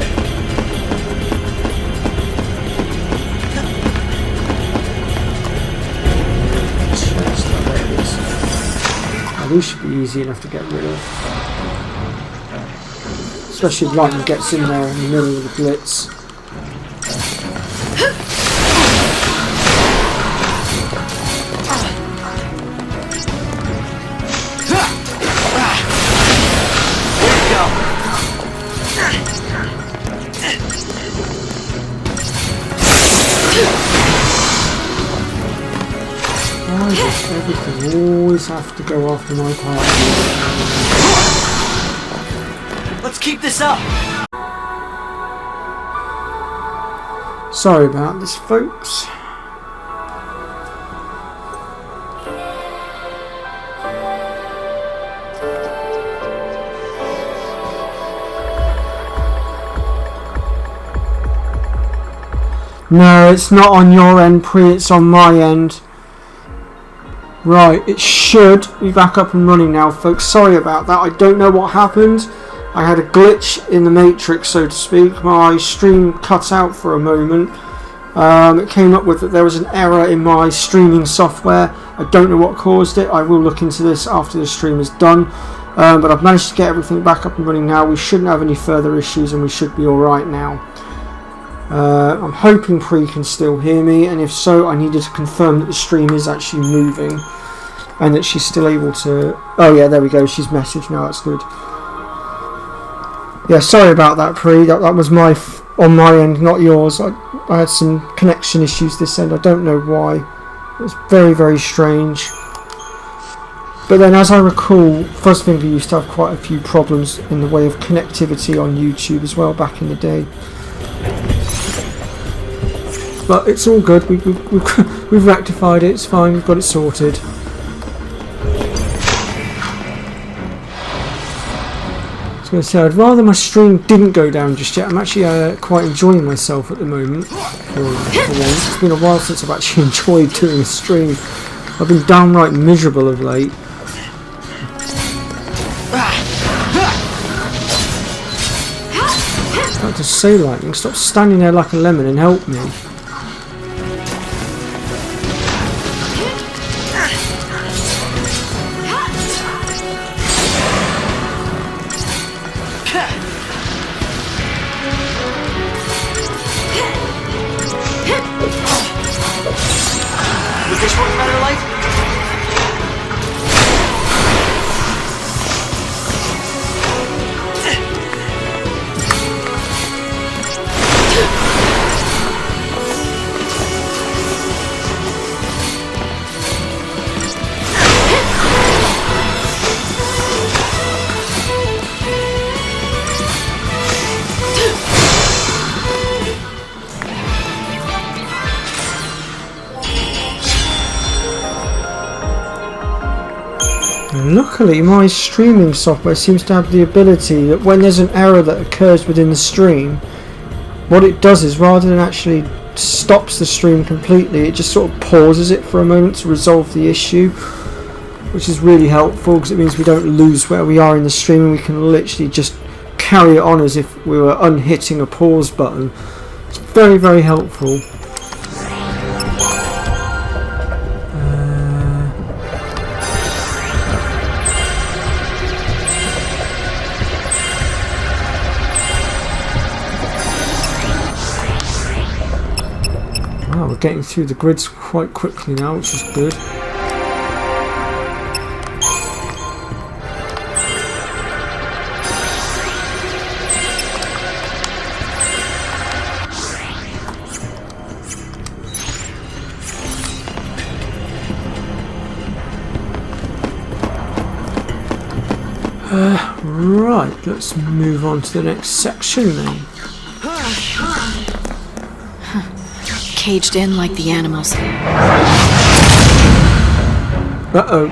There it is. Now, these should be easy enough to get rid of. Especially if Lightning gets in there in the middle of the blitz. Why does everything always have to go after my partner? Let's keep this up. Sorry about this, folks. No, it's not on your end, Pre, it's on my end. Right, it should be back up and running now, folks. Sorry about that, I don't know what happened. I had a glitch in the matrix, so to speak. My stream cut out for a moment. It came up with that there was an error in my streaming software. I don't know what caused it. I will look into this after the stream is done. But I've managed to get everything back up and running now. We shouldn't have any further issues and we should be alright now. I'm hoping Pre can still hear me, and if so, I needed to confirm that the stream is actually moving and that she's still able to... Oh yeah, there we go, she's messaged now, that's good. Yeah, sorry about that, Pre, that was on my end, not yours. I had some connection issues this end, I don't know why. It was very, very strange. But then, as I recall, Fuzzfinger used to have quite a few problems in the way of connectivity on YouTube as well back in the day. But it's all good, we've rectified it, it's fine, we've got it sorted. I was going to say, I'd rather my stream didn't go down just yet. I'm actually quite enjoying myself at the moment, for once. It's been a while since I've actually enjoyed doing a stream. I've been downright miserable of late. I was about to say, Lightning, stop standing there like a lemon and help me. Would this work better, Light? Luckily, my streaming software seems to have the ability that when there's an error that occurs within the stream, what it does is, rather than actually stops the stream completely, it just sort of pauses it for a moment to resolve the issue, which is really helpful because it means we don't lose where we are in the stream and we can literally just carry it on as if we were unhitting a pause button. It's very, very helpful. We're getting through the grids quite quickly now, which is good. Right, let's move on to the next section then. Caged in like the animals. Uh-oh.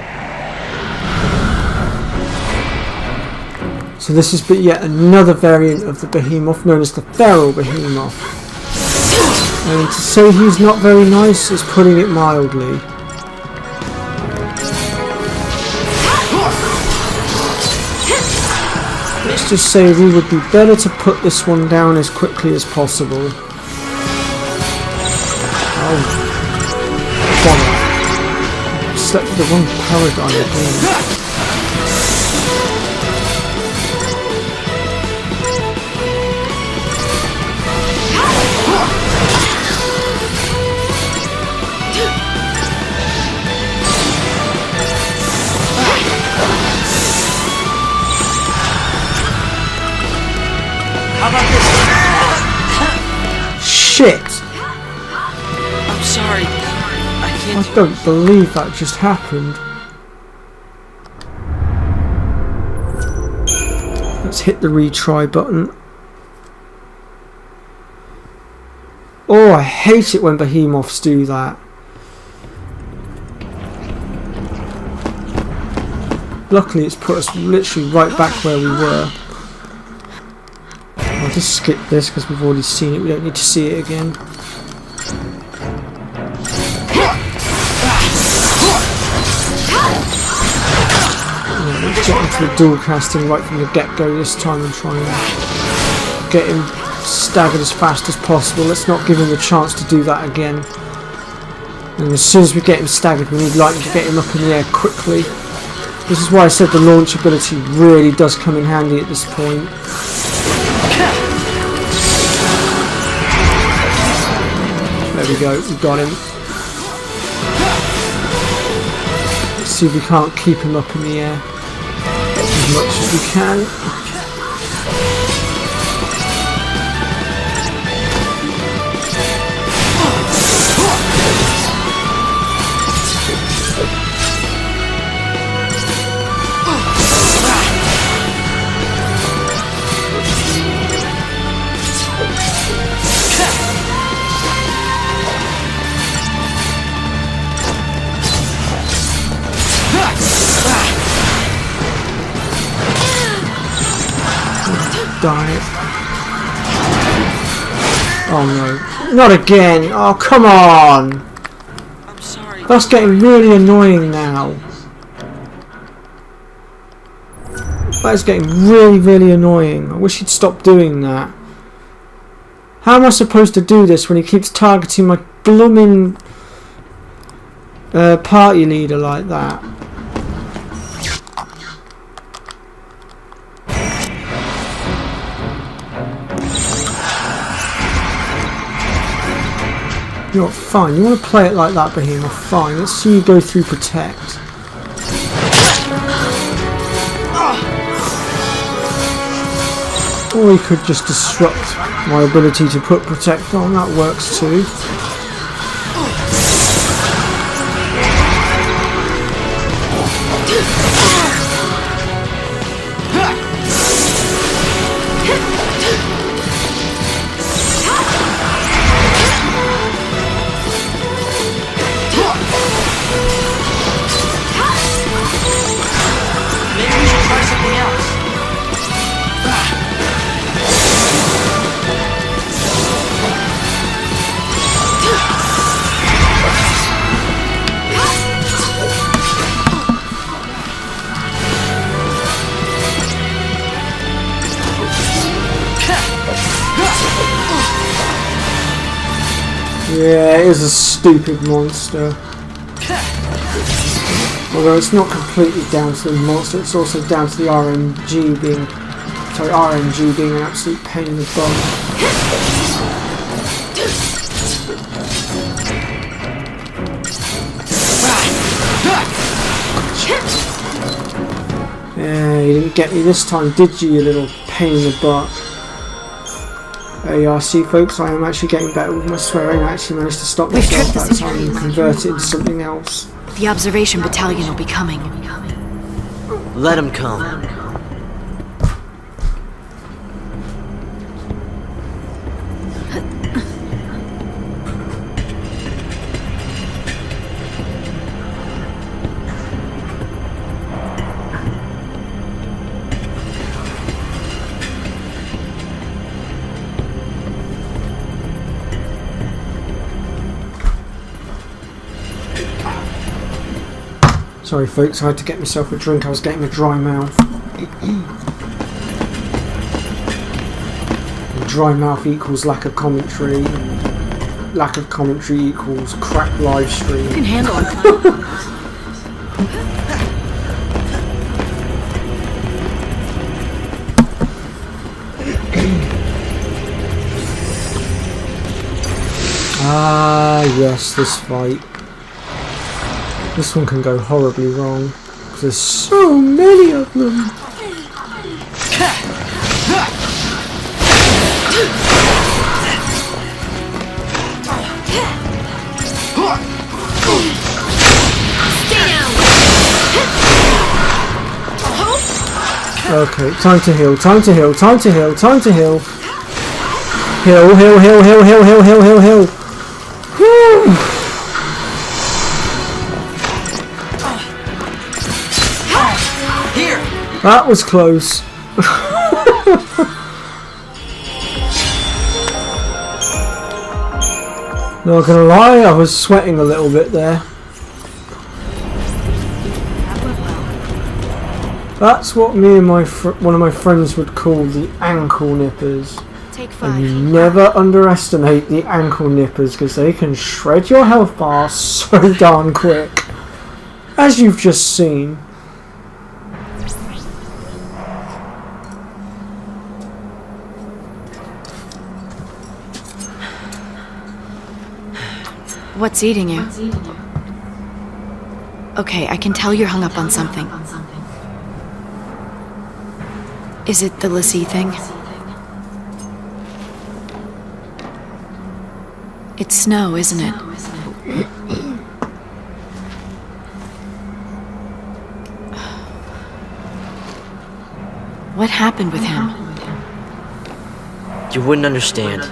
So this is but yet another variant of the behemoth known as the feral behemoth. And to say he's not very nice is putting it mildly. Let's just say we would be better to put this one down as quickly as possible. Oh. Bother. Selected the wrong paradigm again. Shit! I'm sorry. I can't. I don't believe that just happened. Let's hit the retry button. Oh, I hate it when behemoths do that. Luckily it's put us literally right back where we were. I'll just skip this because we've already seen it, we don't need to see it again. Yeah, let's get into the dual casting right from the get-go this time and try and get him staggered as fast as possible. Let's not give him the chance to do that again. And as soon as we get him staggered, we need lightning to get him up in the air quickly. This is why I said the launch ability really does come in handy at this point. There we go, we got him. Let's see if we can't keep him up in the air as much as we can. Die. Oh no. Not again! Oh, come on! I'm sorry. That's getting really annoying now. That is getting really annoying. I wish he'd stop doing that. How am I supposed to do this when he keeps targeting my blooming party leader like that? You know what, fine, you want to play it like that, Behemoth, fine, let's see you go through Protect. Or you could just disrupt my ability to put Protect on, that works too. Yeah, it is a stupid monster. Although it's not completely down to the monster, it's also down to the RNG being an absolute pain in the bum. Yeah, you didn't get me this time, did you little pain in the butt? There you are, see folks, I am actually getting better with my swearing. I actually managed to stop myself that time and convert it into something else. The observation battalion will be coming. Let him come. Sorry folks, I had to get myself a drink, I was getting a dry mouth. Dry mouth equals lack of commentary. Lack of commentary equals crap live stream. You can handle it. Ah, yes, this fight. This one can go horribly wrong because there's so many of them. Okay, time to heal, time to heal, time to heal, time to heal. Heal, heal, heal, heal, heal, heal, heal, heal, heal. Whew. Here. That was close. Not gonna lie, I was sweating a little bit there. That's what me and one of my friends would call the ankle nippers. Take And you 5. never underestimate the ankle nippers because they can shred your health bar so darn quick. As you've just seen. What's eating you? Okay, I can tell you're hung up on something. Is it the Lassie thing? It's Snow, isn't it? What happened with him? You wouldn't understand.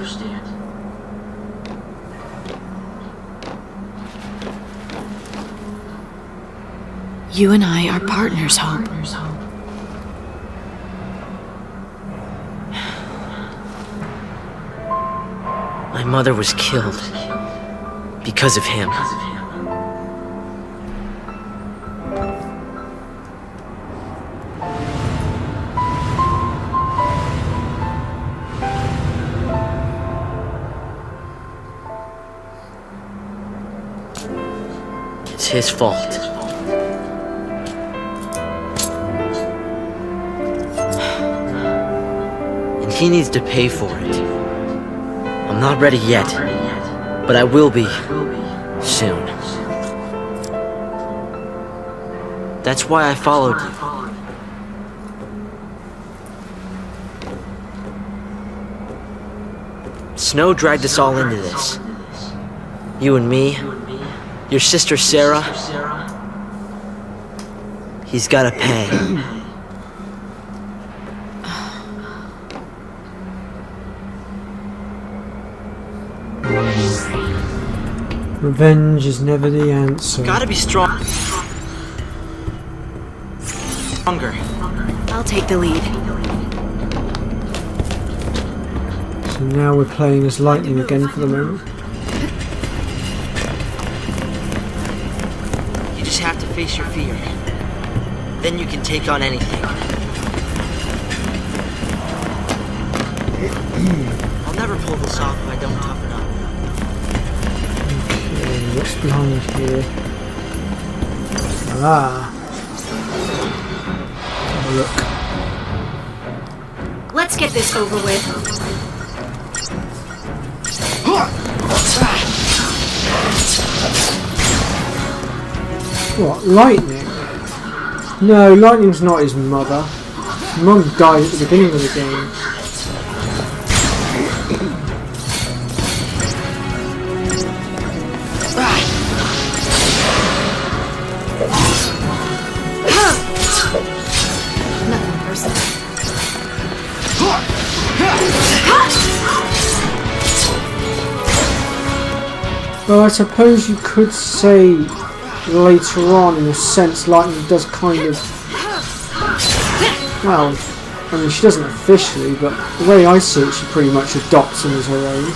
You and I are partners, Hope. My mother was killed because of him. It's his fault. And he needs to pay for it. I'm not ready yet, but I will be soon. That's why I followed you. Snow dragged us all into this. You and me, your sister Sarah. He's gotta pay. Revenge is never the answer. Gotta be strong. Stronger. I'll take the lead. So now we're playing as Lightning again for the moment. You just have to face your fear. Then you can take on anything. I'll never pull this off if I don't toughen up. Okay, what's behind here? Ah. Have a look. Let's get this over with. What, Lightning? No, Lightning's not his mother. Mum died at the beginning of the game. Nothing personal. Well, I suppose you could say later on, in a sense, Lightning does kind of... Well, I mean, she doesn't officially, but the way I see it, she pretty much adopts him as her own.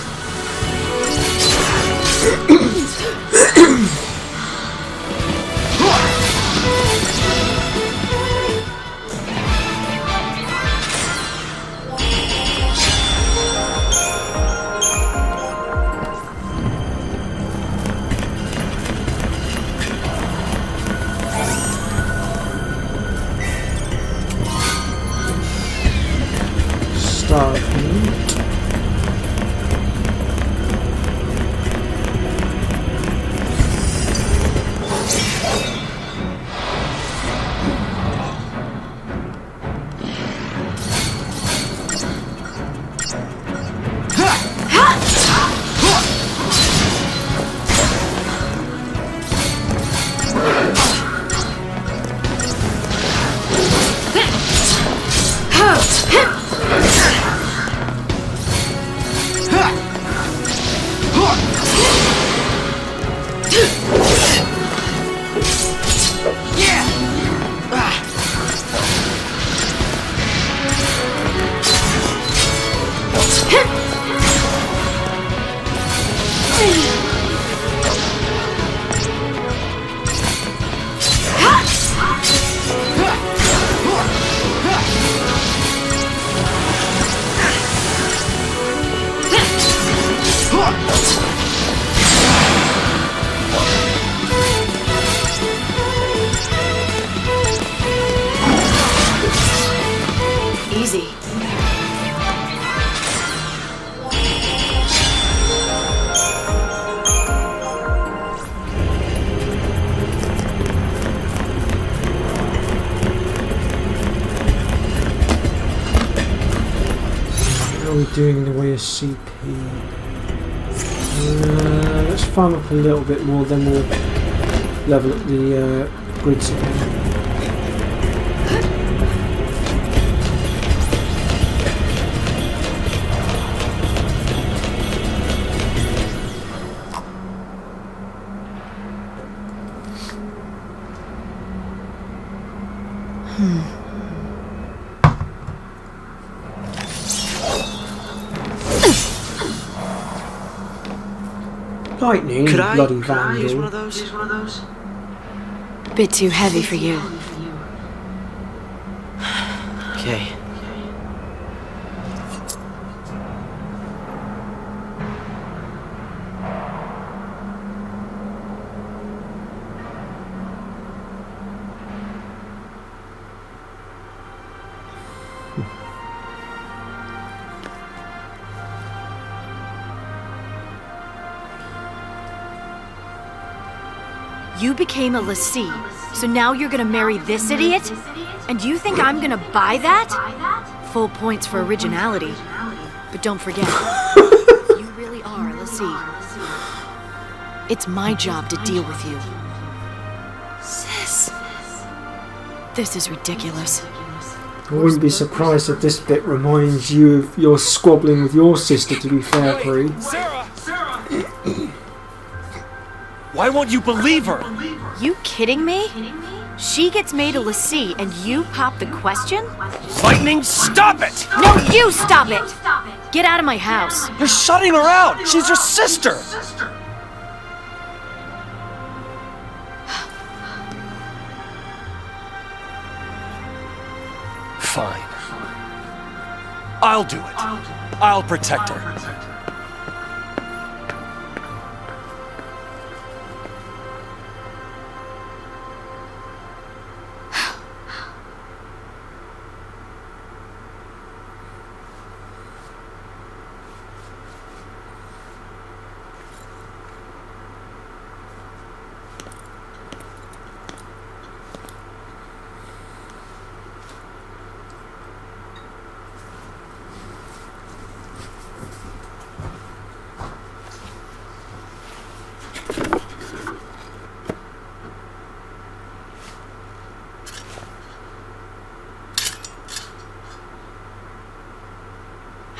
Easy. How are we doing in the way of CP? Let's farm up a little bit more, then we'll level up the grids again. Lightning, Could I bloody use one vandal. of those? Bit too heavy for you. Okay. You became a l'Cie, so now you're gonna marry this idiot? And you think I'm gonna buy that? Full points for originality. But don't forget, you really are a l'Cie. It's my job to deal with you. Sis. This is ridiculous. I wouldn't be surprised if this bit reminds you of your squabbling with your sister, to be fair, Pri. Sarah! Why won't you believe her? You kidding me? She gets made a l'Cie and you pop the question? Lightning, stop it! No, you stop it! Get out of my house. You're shutting her out! She's your sister! Fine. I'll do it. I'll protect her.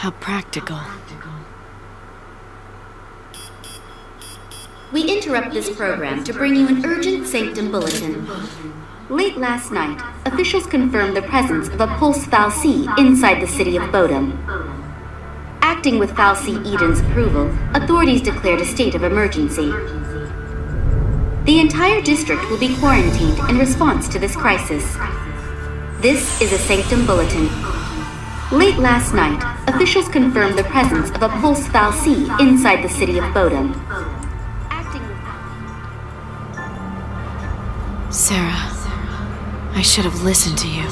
How practical. We interrupt this program to bring you an urgent Sanctum bulletin. Late last night, officials confirmed the presence of a pulse fal'Cie inside the city of Bodum. Acting with fal'Cie Eden's approval, authorities declared a state of emergency. The entire district will be quarantined in response to this crisis. This is a Sanctum bulletin. Late last night, officials confirmed the presence of a pulse fal'Cie inside the city of Bodum. Sarah, I should have listened to you.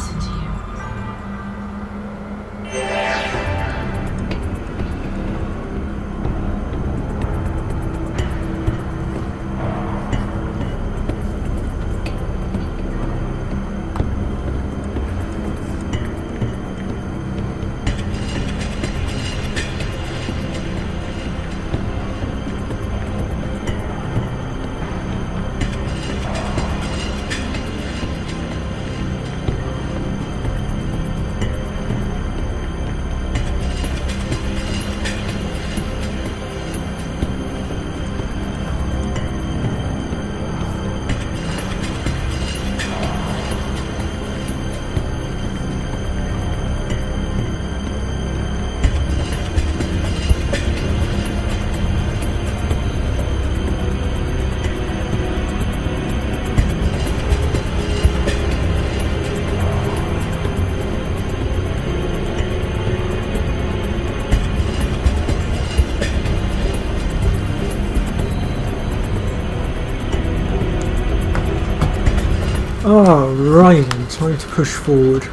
Right then, time to push forward.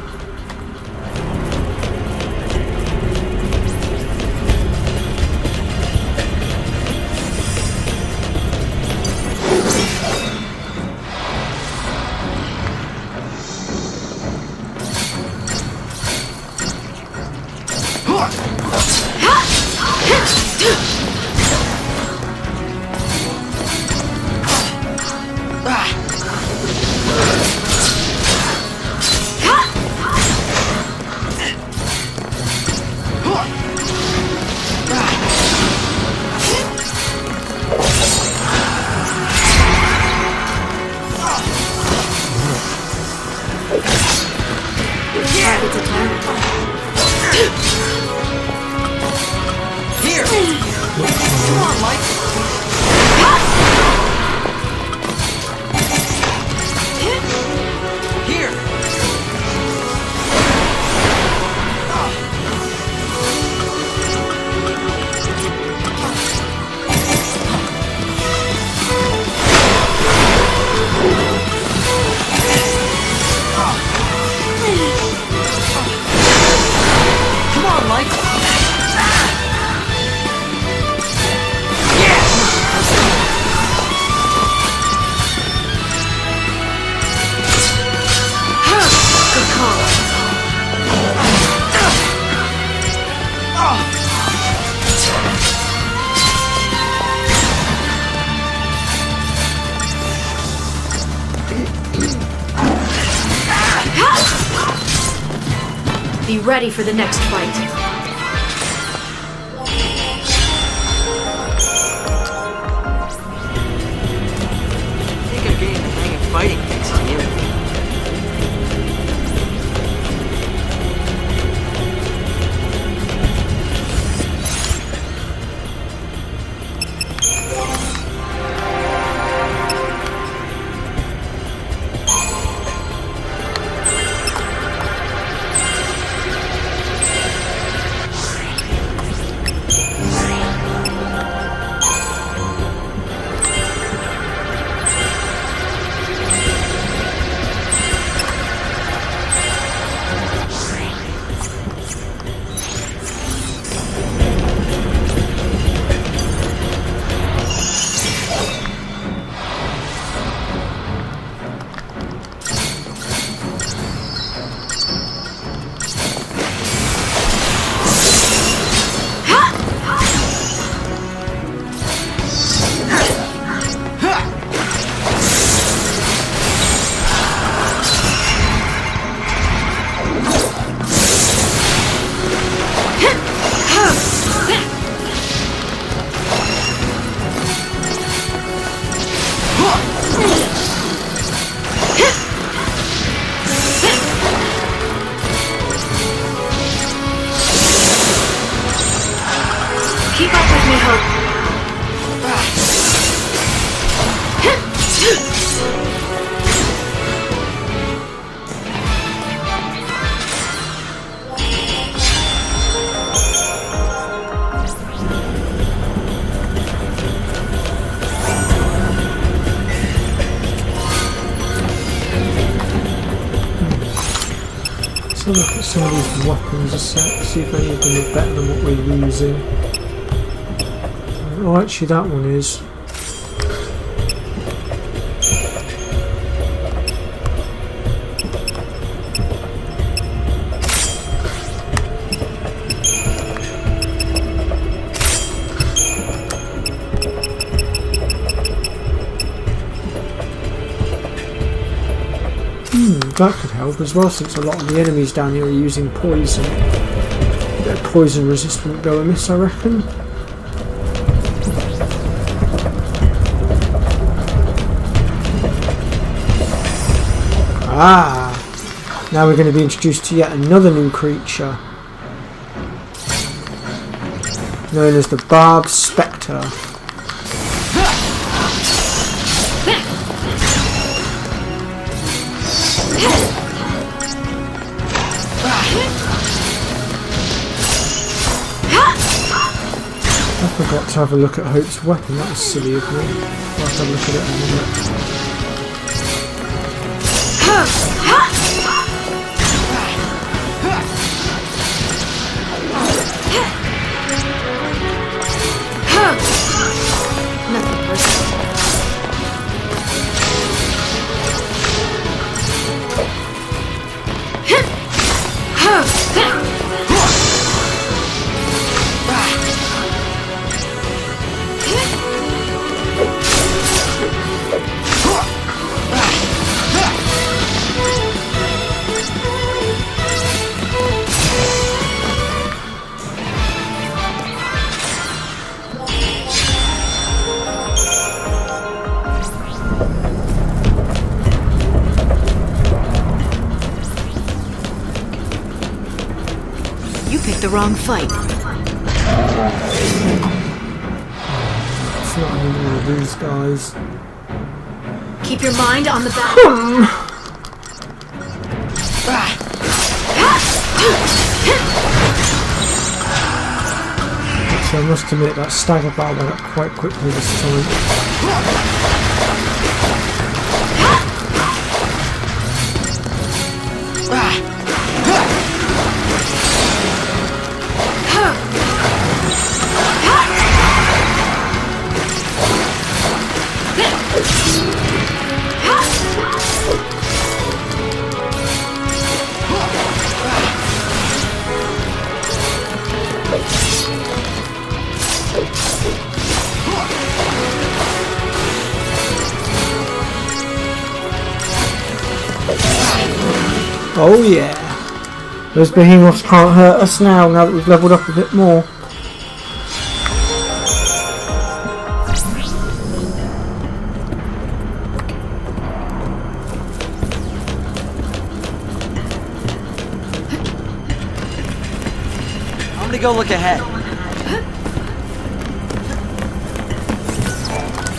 Be ready for the next fight. I think I'm getting the hang of fighting thanks to you. Keep up with me, Hope. Let's have a look at some of these weapons a sec, see if any of them are better than what we're using. Oh, actually that one is. That could help as well, since a lot of the enemies down here are using poison. Bit of poison resistant go amiss, I reckon. Ah! Now we're going to be introduced to yet another new creature, known as the Barbed Spectre. I forgot to have a look at Hope's weapon, that was silly of me. I'll have to have a look at it in a minute. Nothing personal. You picked the wrong fight. It's not even one of these guys. Keep your mind on the battle. So I must admit that stagger bar went up quite quickly this time. Oh yeah, those behemoths can't hurt us now that we've leveled up a bit more. I'm gonna go look ahead.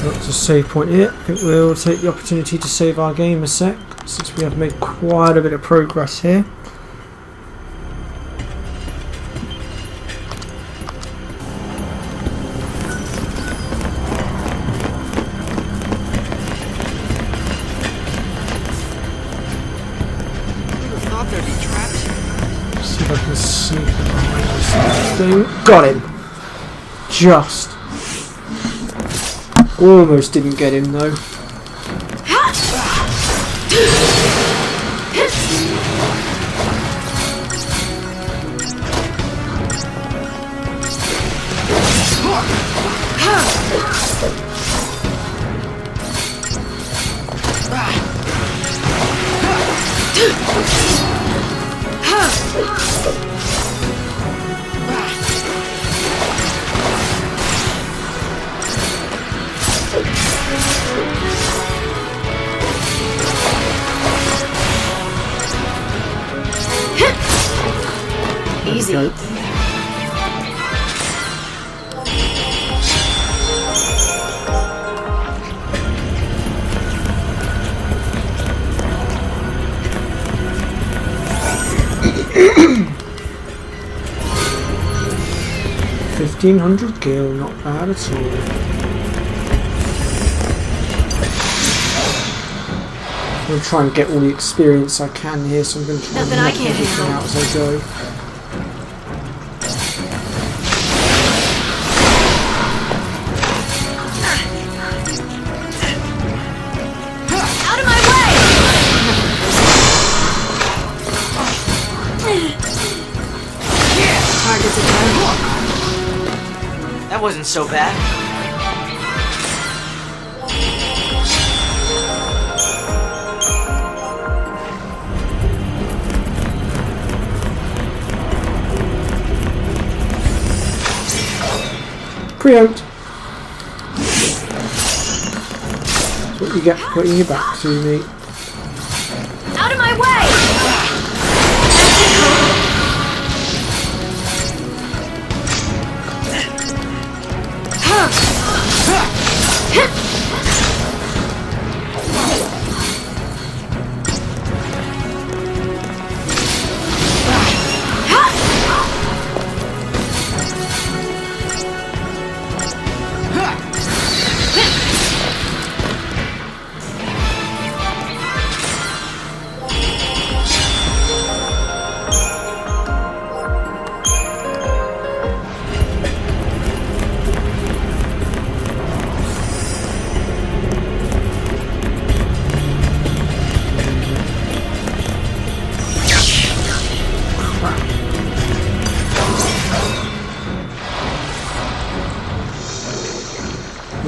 That's a save point here. I think we'll take the opportunity to save our game a sec, since we have made quite a bit of progress here. See if I can sneak behind this thing. Got him! Just. Almost didn't get him though. Easy. Go. $1,500 gil, not bad at all. I'm going to try and get all the experience I can here, so I'm going to try and Nothing I knock can't everything handle. out as I go. Out of my way! Target's a target. That wasn't so bad. Preempt. That's what you get for putting your back to me. Out of my way!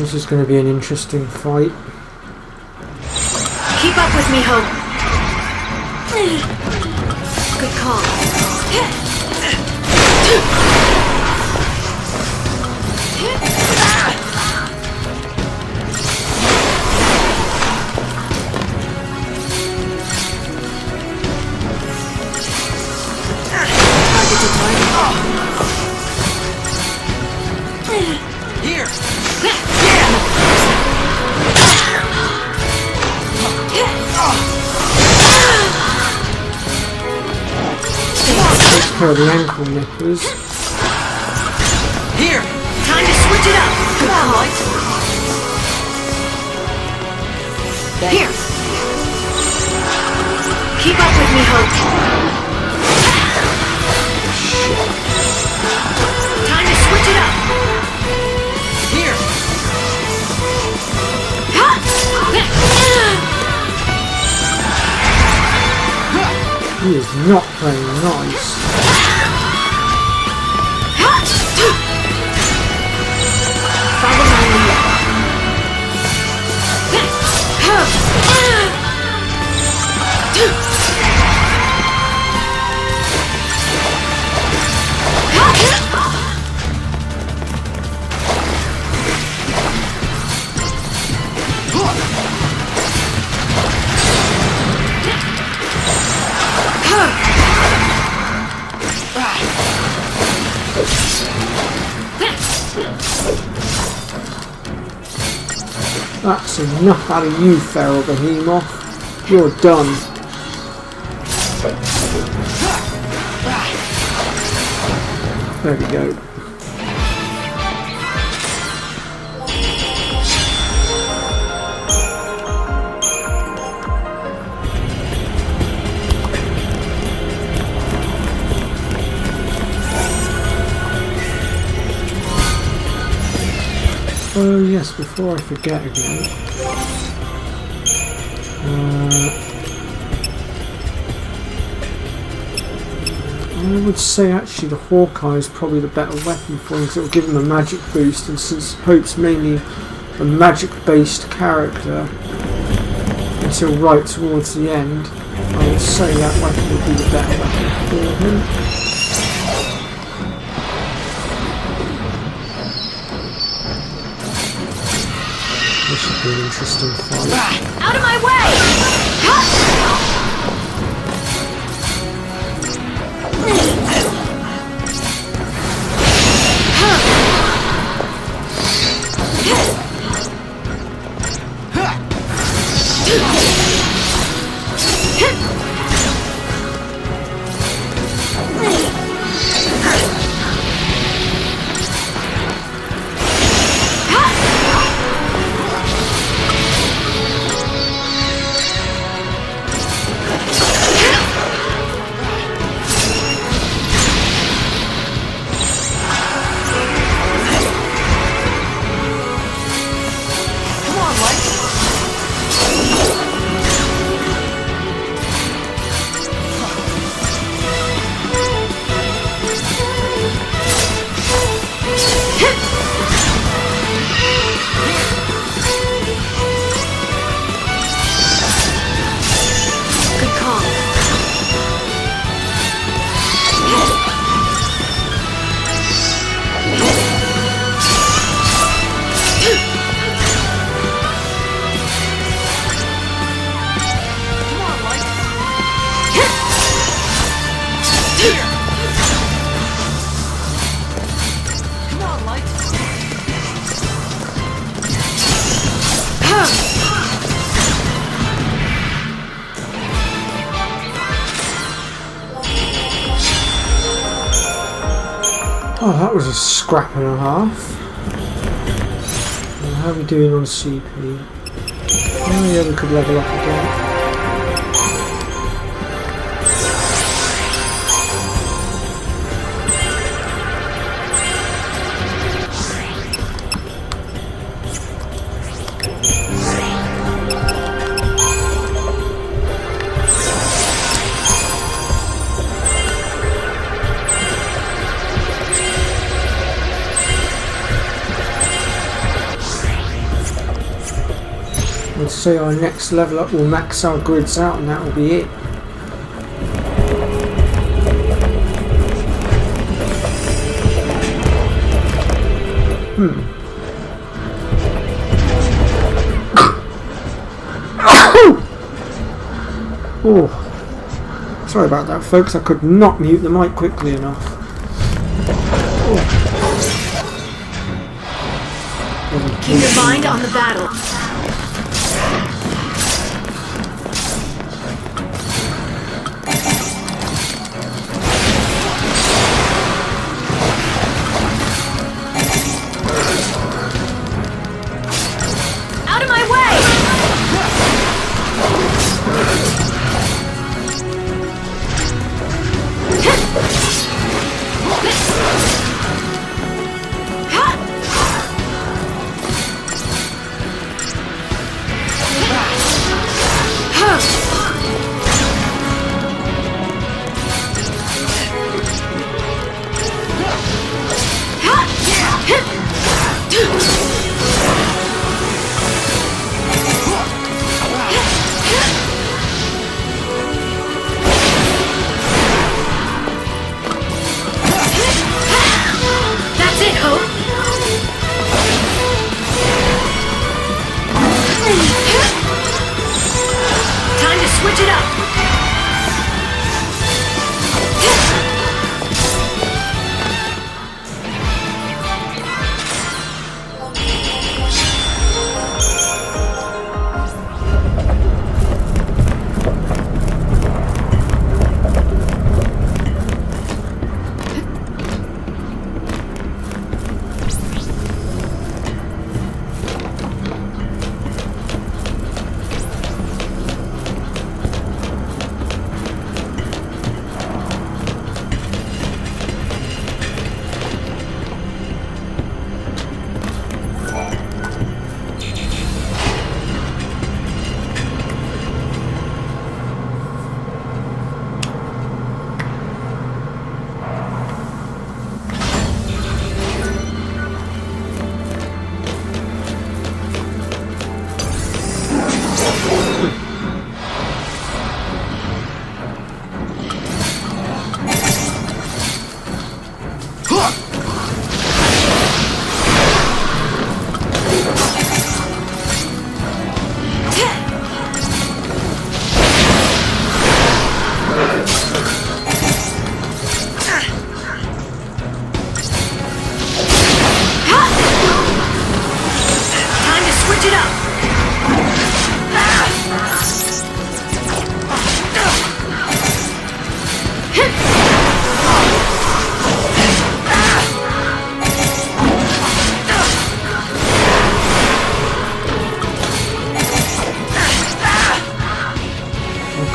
This is going to be an interesting fight. Keep up with me, Hope. Good call. Here! Takes care of the ankle nippers. Here! Time to switch it up. Good call. Here. Keep up with me, Hope. Time to switch it up. Here! He is not playing nice. Follow my lead. That's enough out of you, Feral Behemoth. You're done. There we go. Oh yes, before I forget again. I would say actually the Hawkeye is probably the better weapon for him because it will give him a magic boost, and since Hope's mainly a magic based character until right towards the end, I would say that weapon would be the better weapon for him. This should be an interesting fight. Out of my way! Oh, that was a scrap and a half. Well, how are we doing on CP? Oh yeah, we could level up again. say our next level up, we'll max our grids out and that will be it. Oh, sorry about that, folks. I could not mute the mic quickly enough. Keep your mind on the battle. Out of my way! That's it, Hope! Time to switch it up!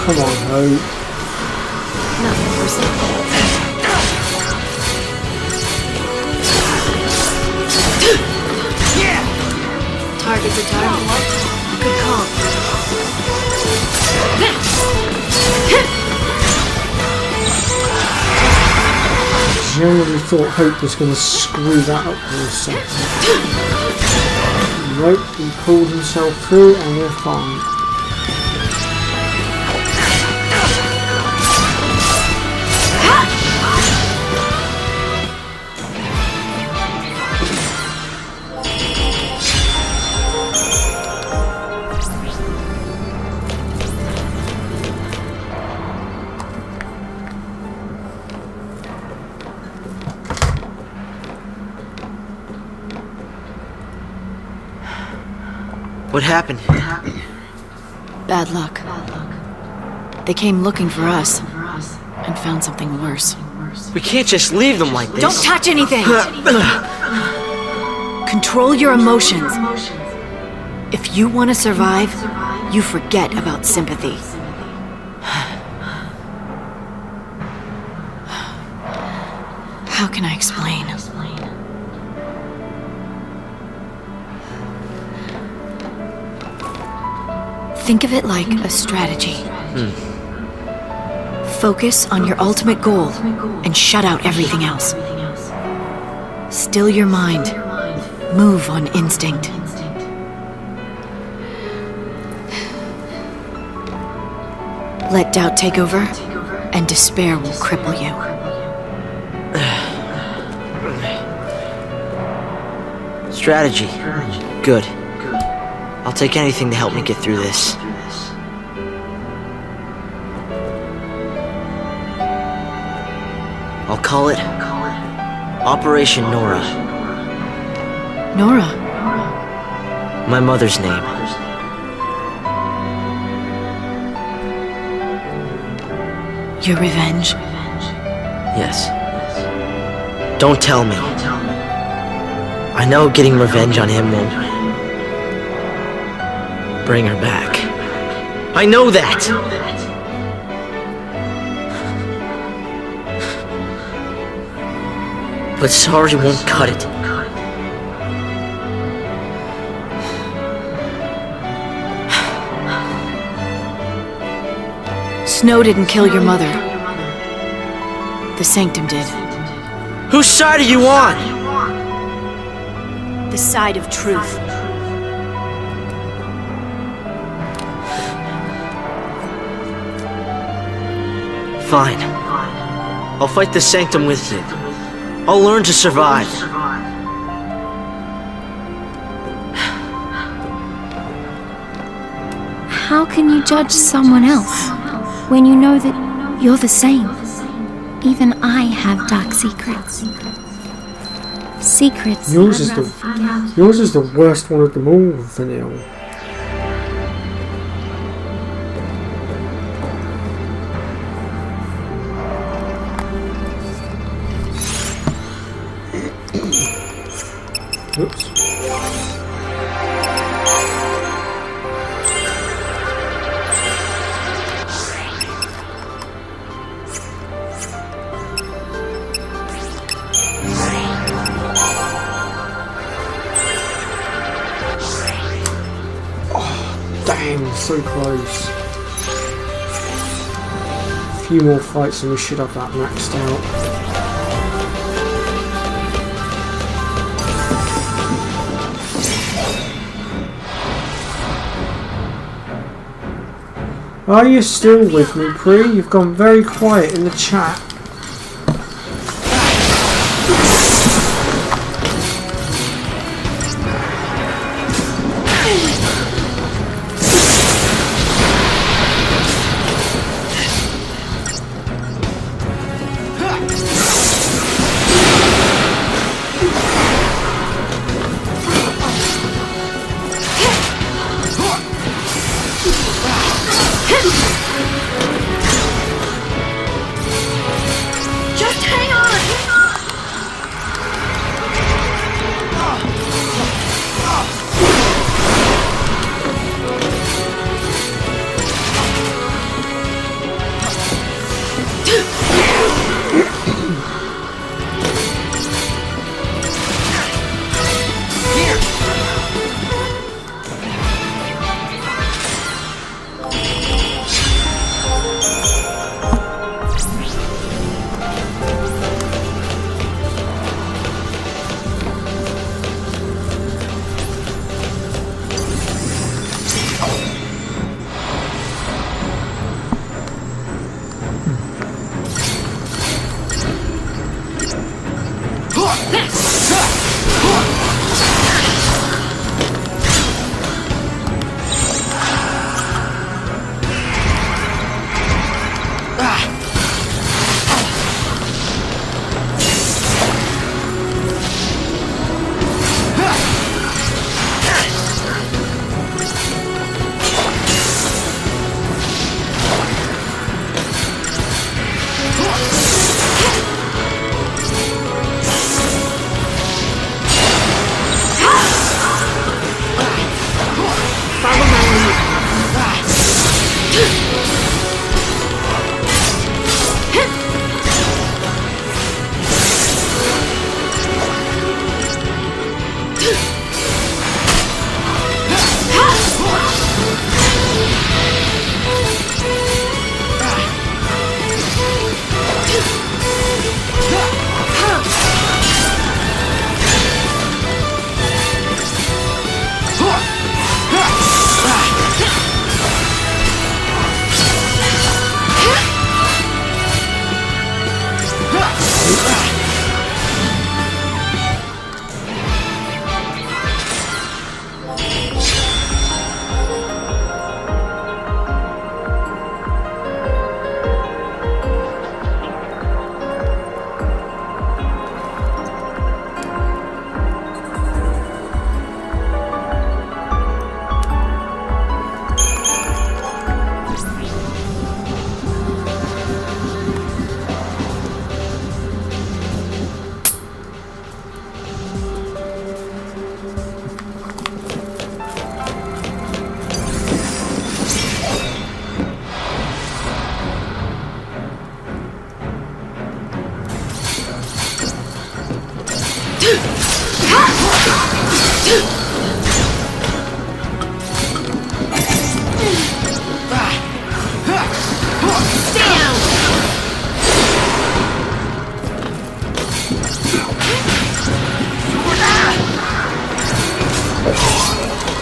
Come on, Hope. Nothing personal. Target's a target. Good call. Generally thought Hope was going to screw that up for a second. Nope, he pulled himself through and we're fine. What happened? Bad luck. They came looking for us and found something worse. We can't just leave them like this. Don't touch anything! Control your emotions. If you want to survive, you forget about sympathy. How can I explain? Think of it like a strategy. Focus on your ultimate goal and shut out everything else. Still your mind. Move on instinct. Let doubt take over, and despair will cripple you. Strategy. Good. I'll take anything to help me get through this. I'll call it Operation Nora. Nora? My mother's name. Your revenge? Yes. Don't tell me. I know getting revenge on him won't bring her back. I know that! But sorry won't cut it. Snow didn't kill your mother. The Sanctum did. Whose side are you on? The side of truth. Fine. I'll fight the Sanctum with you. I'll learn to survive. How can you judge someone else when you know that you're the same? Even I have dark secrets. Secrets. Yours is the worst one of them all, Vanille. Oops. Damn, so close. A few more fights and we should have that maxed out. Are you still with me, Pri? You've gone very quiet in the chat.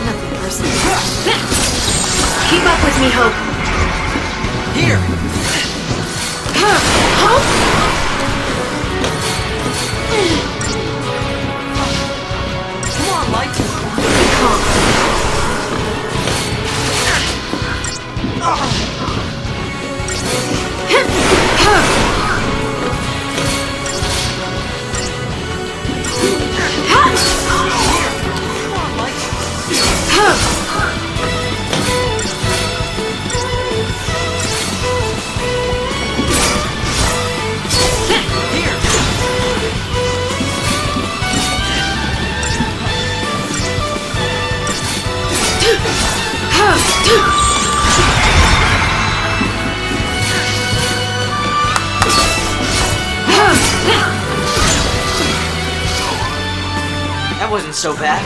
Nothing personal. Keep up with me, Hope. Here! Hope? Come on, Light! That wasn't so bad.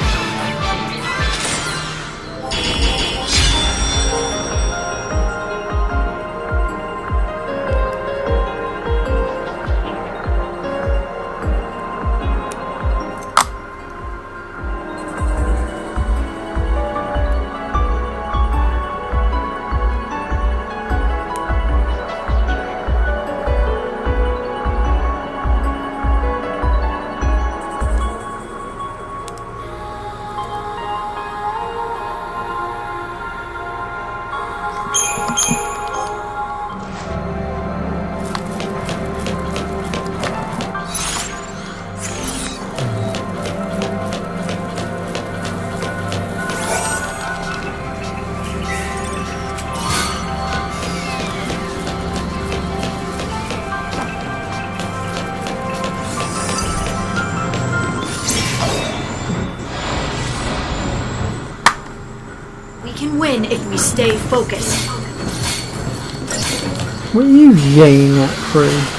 We can win if we stay focused. What are you yelling at, Free?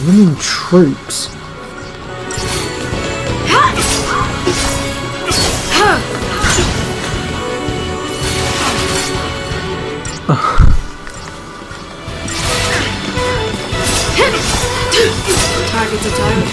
Running troops. Target's a target.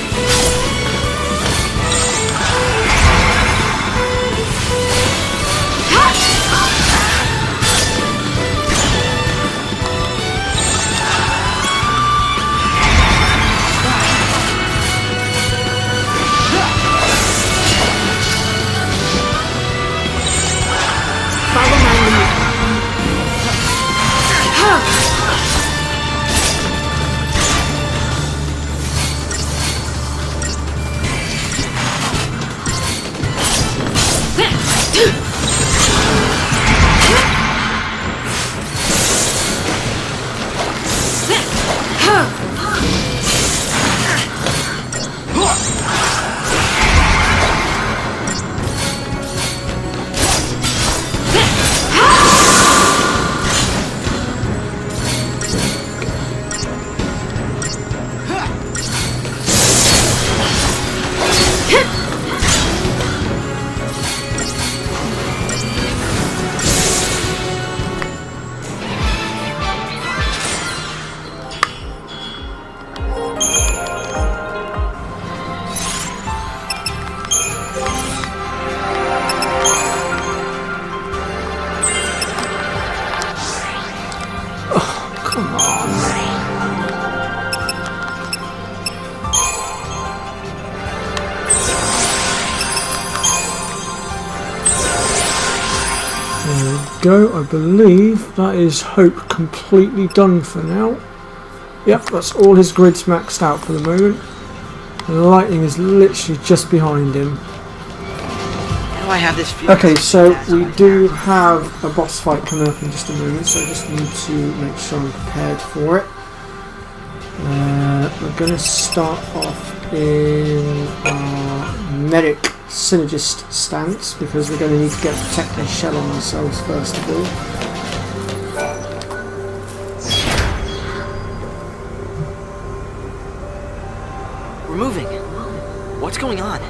Go, I believe that is Hope completely done for now. Yep, that's all his grids maxed out for the moment. And the lightning is literally just behind him. How do I have this feeling? Okay, so we do have a boss fight coming up in just a moment, so I just need to make sure I'm prepared for it. We're going to start off in our medic synergist stance because we're going to need to get a protector shell on ourselves first of all. We're moving. What's going on?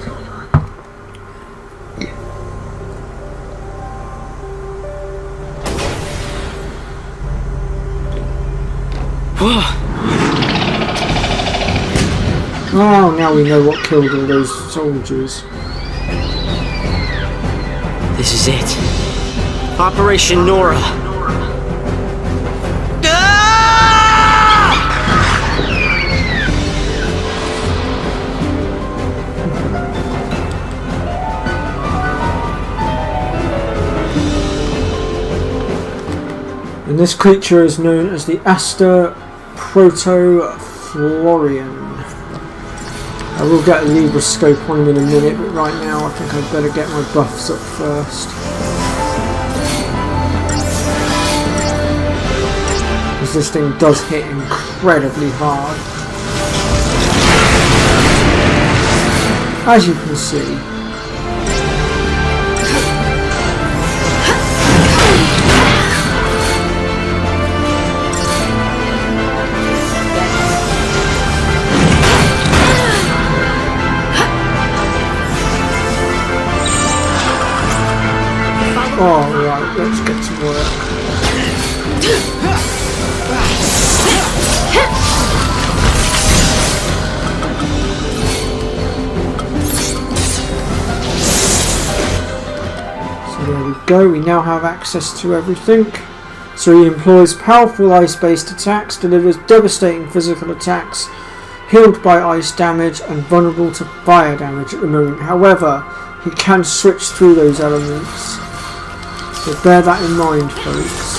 Oh, now we know what killed all those soldiers. This is it. Operation Nora. And this creature is known as the Aster Proto-Florian. I will get a Libra scope on him in a minute, but right now I think I'd better get my buffs up first. Because this thing does hit incredibly hard. As you can see. Alright, let's get to work. So there we go, we now have access to everything. So he employs powerful ice-based attacks, delivers devastating physical attacks, healed by ice damage and vulnerable to fire damage at the moment. However, he can switch through those elements. So bear that in mind, folks.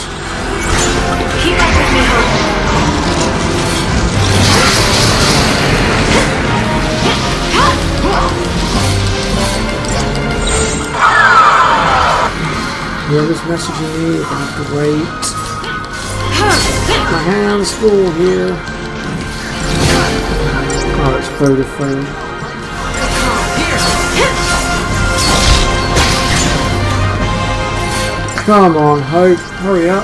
Keep up with me, Hope. Whoever's messaging me is going to wait. My hands full here. Oh, it's Vodafone. Come on, Hope, hurry up.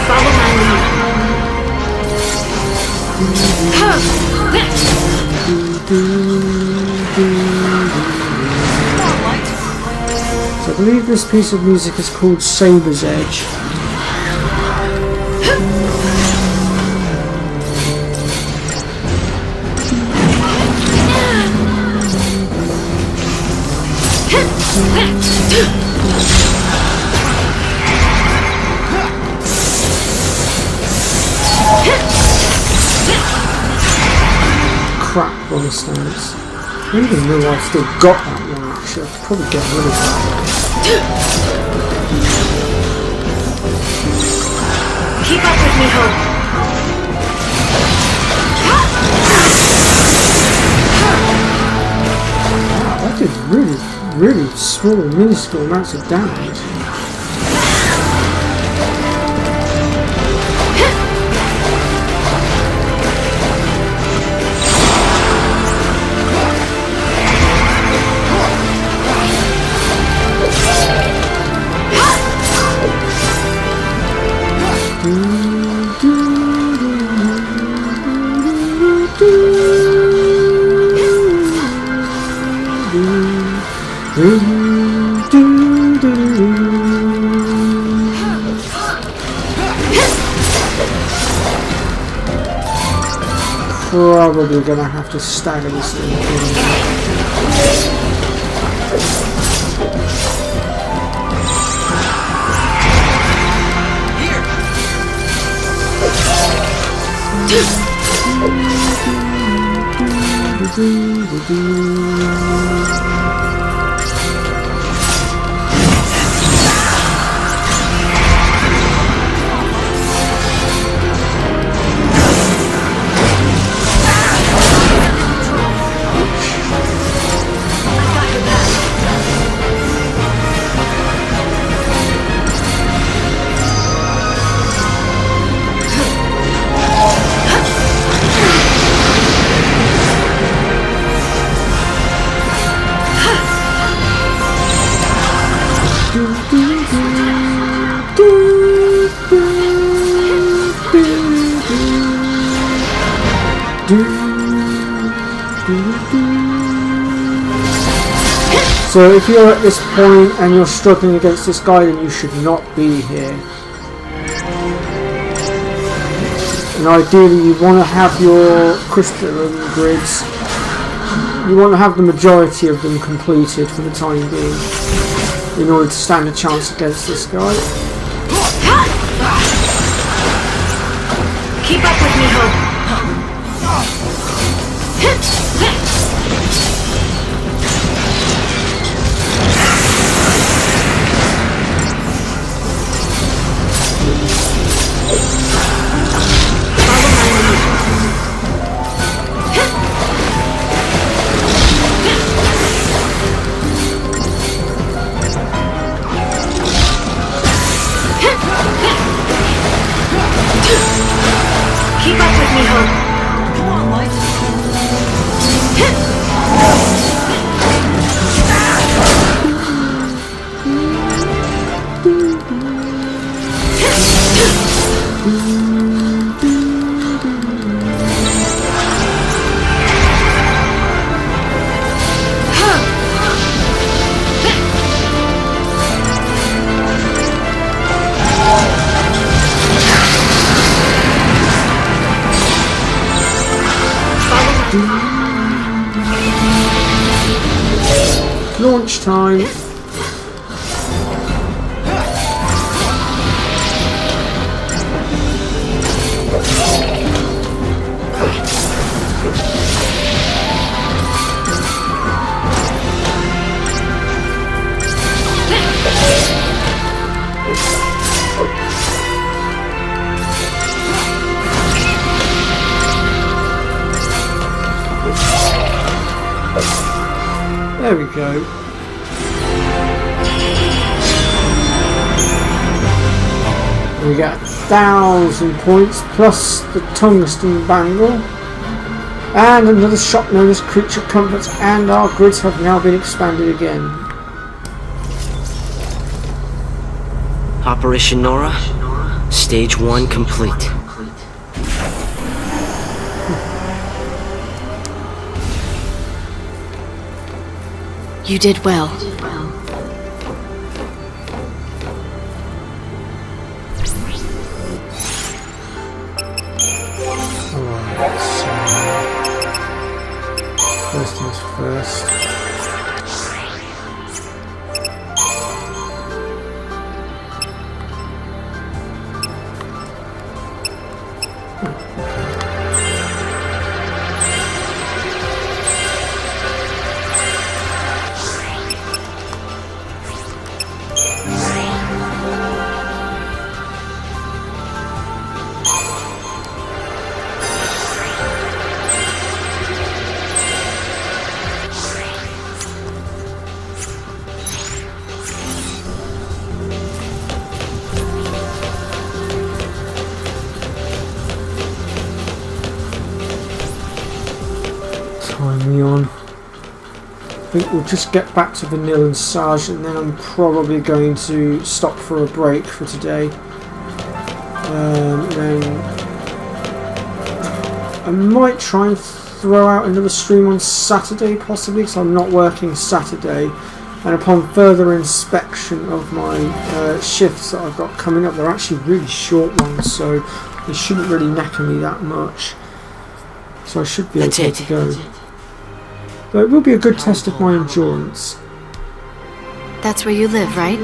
Follow my lead. So I believe this piece of music is called Saber's Edge. Crap on stance. I don't even know I've still got that one actually. I could probably get rid of that. Keep up with me, Hope. Wow, that did really small, minuscule amounts of damage. Probably gonna have to stagger this thing in. So if you're at this point and you're struggling against this guy, then you should not be here. And ideally you want to have your crystalline grids, you want to have the majority of them completed for the time being in order to stand a chance against this guy. Keep up with me, Hope. Keep up with me, Hope. Come on, Mike. Launch time. There we go. We got 1,000 points plus the tungsten bangle and another shop known as Creature Comforts, and our grids have now been expanded again. Operation Nora, Stage 1 complete. You did well. Alright, so first things first. On. I think we'll just get back to Vanille and Sarge, and then I'm probably going to stop for a break for today. Then I might try and throw out another stream on Saturday, possibly, because I'm not working Saturday. And upon further inspection of my shifts that I've got coming up, they're actually really short ones, so they shouldn't really knacker me that much. So I should be okay to go. But it will be a good test of my endurance. That's where you live, right?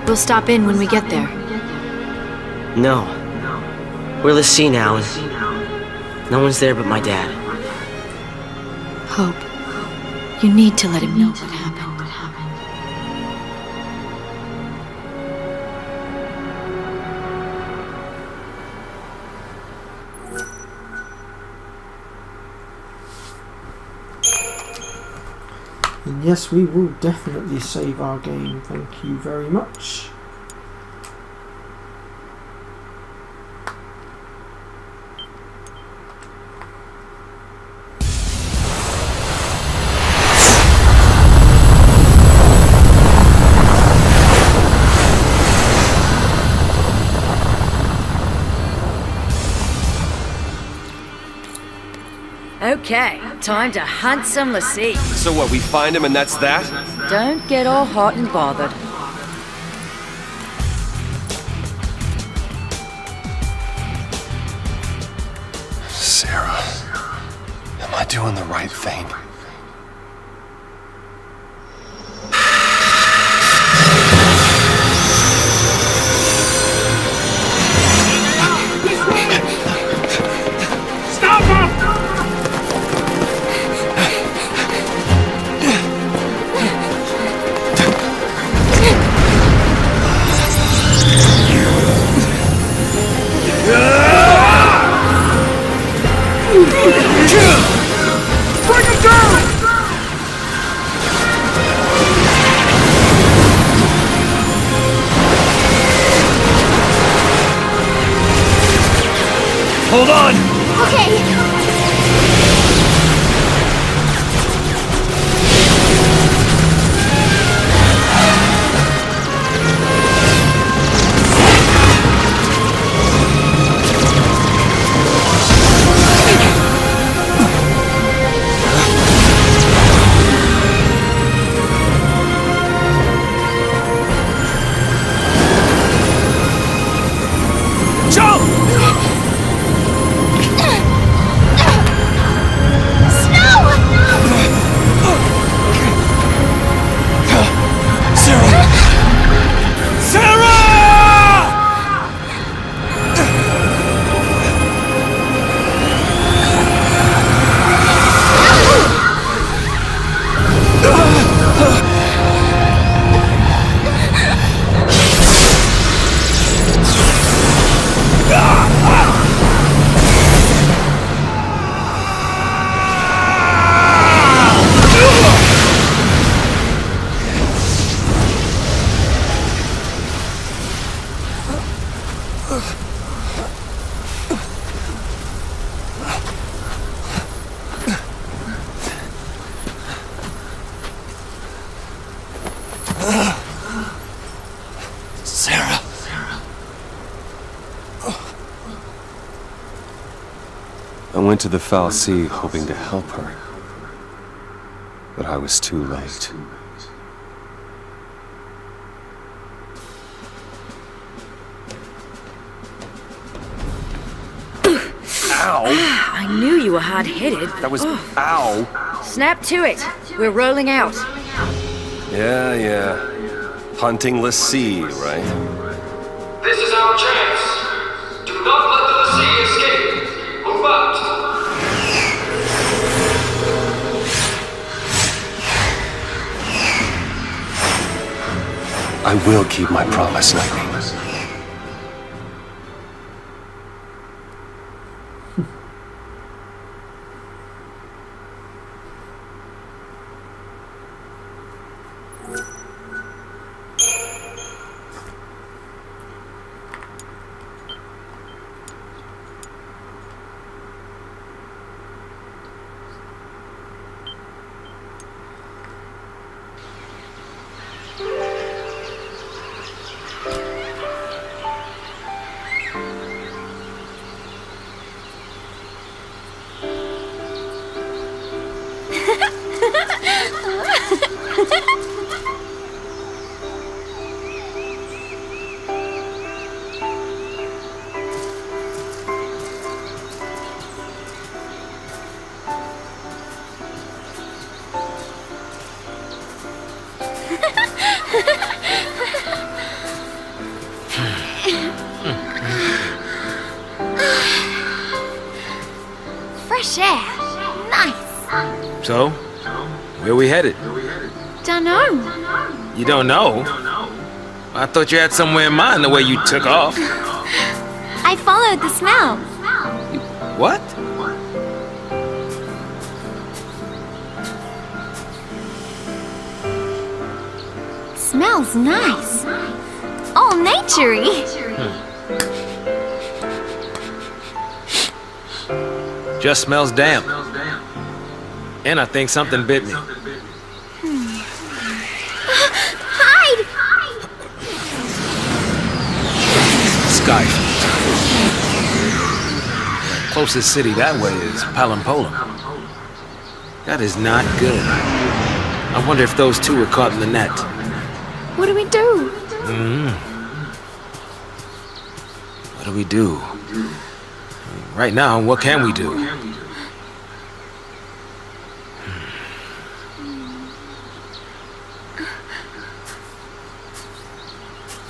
We'll stop in when we get there. No. We're at sea now, and no one's there but my dad. Hope, you need to let him know what happened. And yes, we will definitely save our game. Thank you very much. Okay, time to hunt some lassie. So what, we find him and that's that? Don't get all hot and bothered. Sarah, am I doing the right thing? Hold on! Okay. Sarah. I went to the Foul Sea hoping to help her, but I was too late. Ow! I knew you were hard-headed. That was... Ow! Snap to it. We're rolling out. Yeah. Hunting lassie, right? This is our chance. Do not let the lassie escape. Move out. I will keep my promise, Lightning. Fresh air. Nice. So, where we headed? Dunno. You don't know? I thought you had somewhere in mind the way you took off. I followed the smell. What? Smells nice. All naturey. Just smells damp. And I think something bit me. Hide! Skyfall. Closest city that way is Palampolam. That is not good. I wonder if those two were caught in the net. What do we do? What do we do? Right now, what can we do?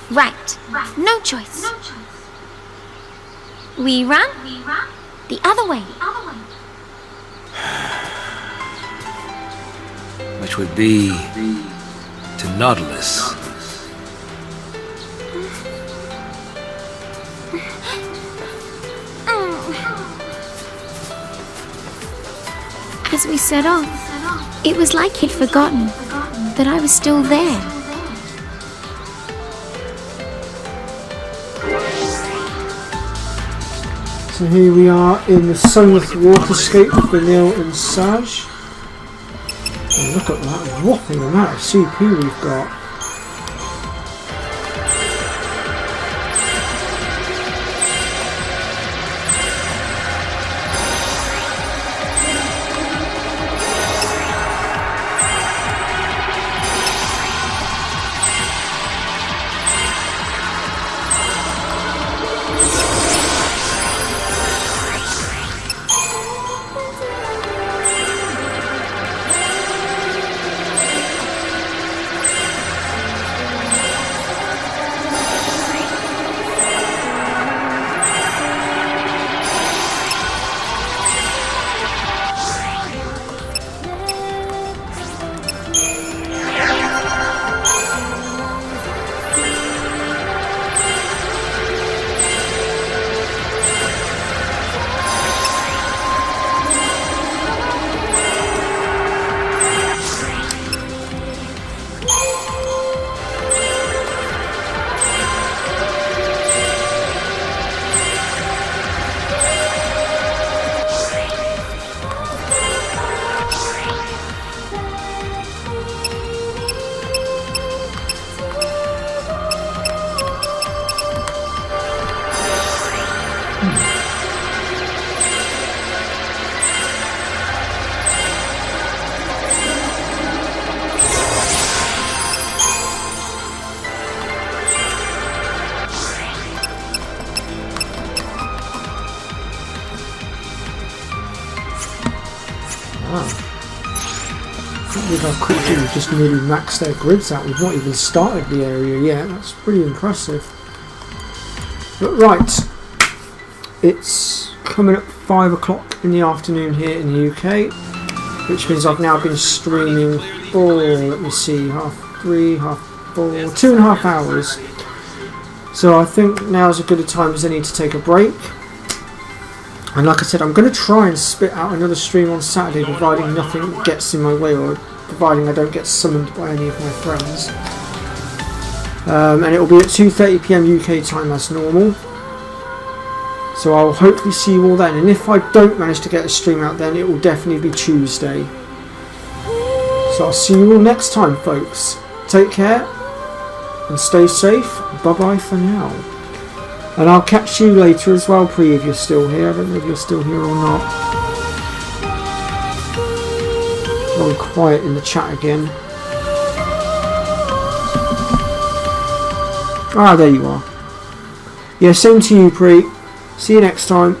Right. No choice. We run the other way. Which would be to Nautilus. As we set off, it was like he'd forgotten that I was still there. So here we are in the Sunless Waterscape with Vanille and Saj. And look at that whopping amount of CP we've got. Look how quickly we've just nearly maxed their grids out. We've not even started the area yet. That's pretty impressive. But right, it's coming up 5 o'clock in the afternoon here in the UK, which means I've now been streaming for, let me see, half 3, half 4, 2.5 hours. So I think now's as good a time as any to take a break. And like I said, I'm going to try and spit out another stream on Saturday, providing nothing gets in my way, or providing I don't get summoned by any of my friends. And it will be at 2:30 PM UK time as normal. So I'll hopefully see you all then. And if I don't manage to get a stream out then, it will definitely be Tuesday. So I'll see you all next time, folks. Take care and stay safe. Bye bye for now. And I'll catch you later as well, Pre, if you're still here. I don't know if you're still here or not. Gone quiet in the chat again. Ah, there you are. Yeah, same to you, Pre. See you next time.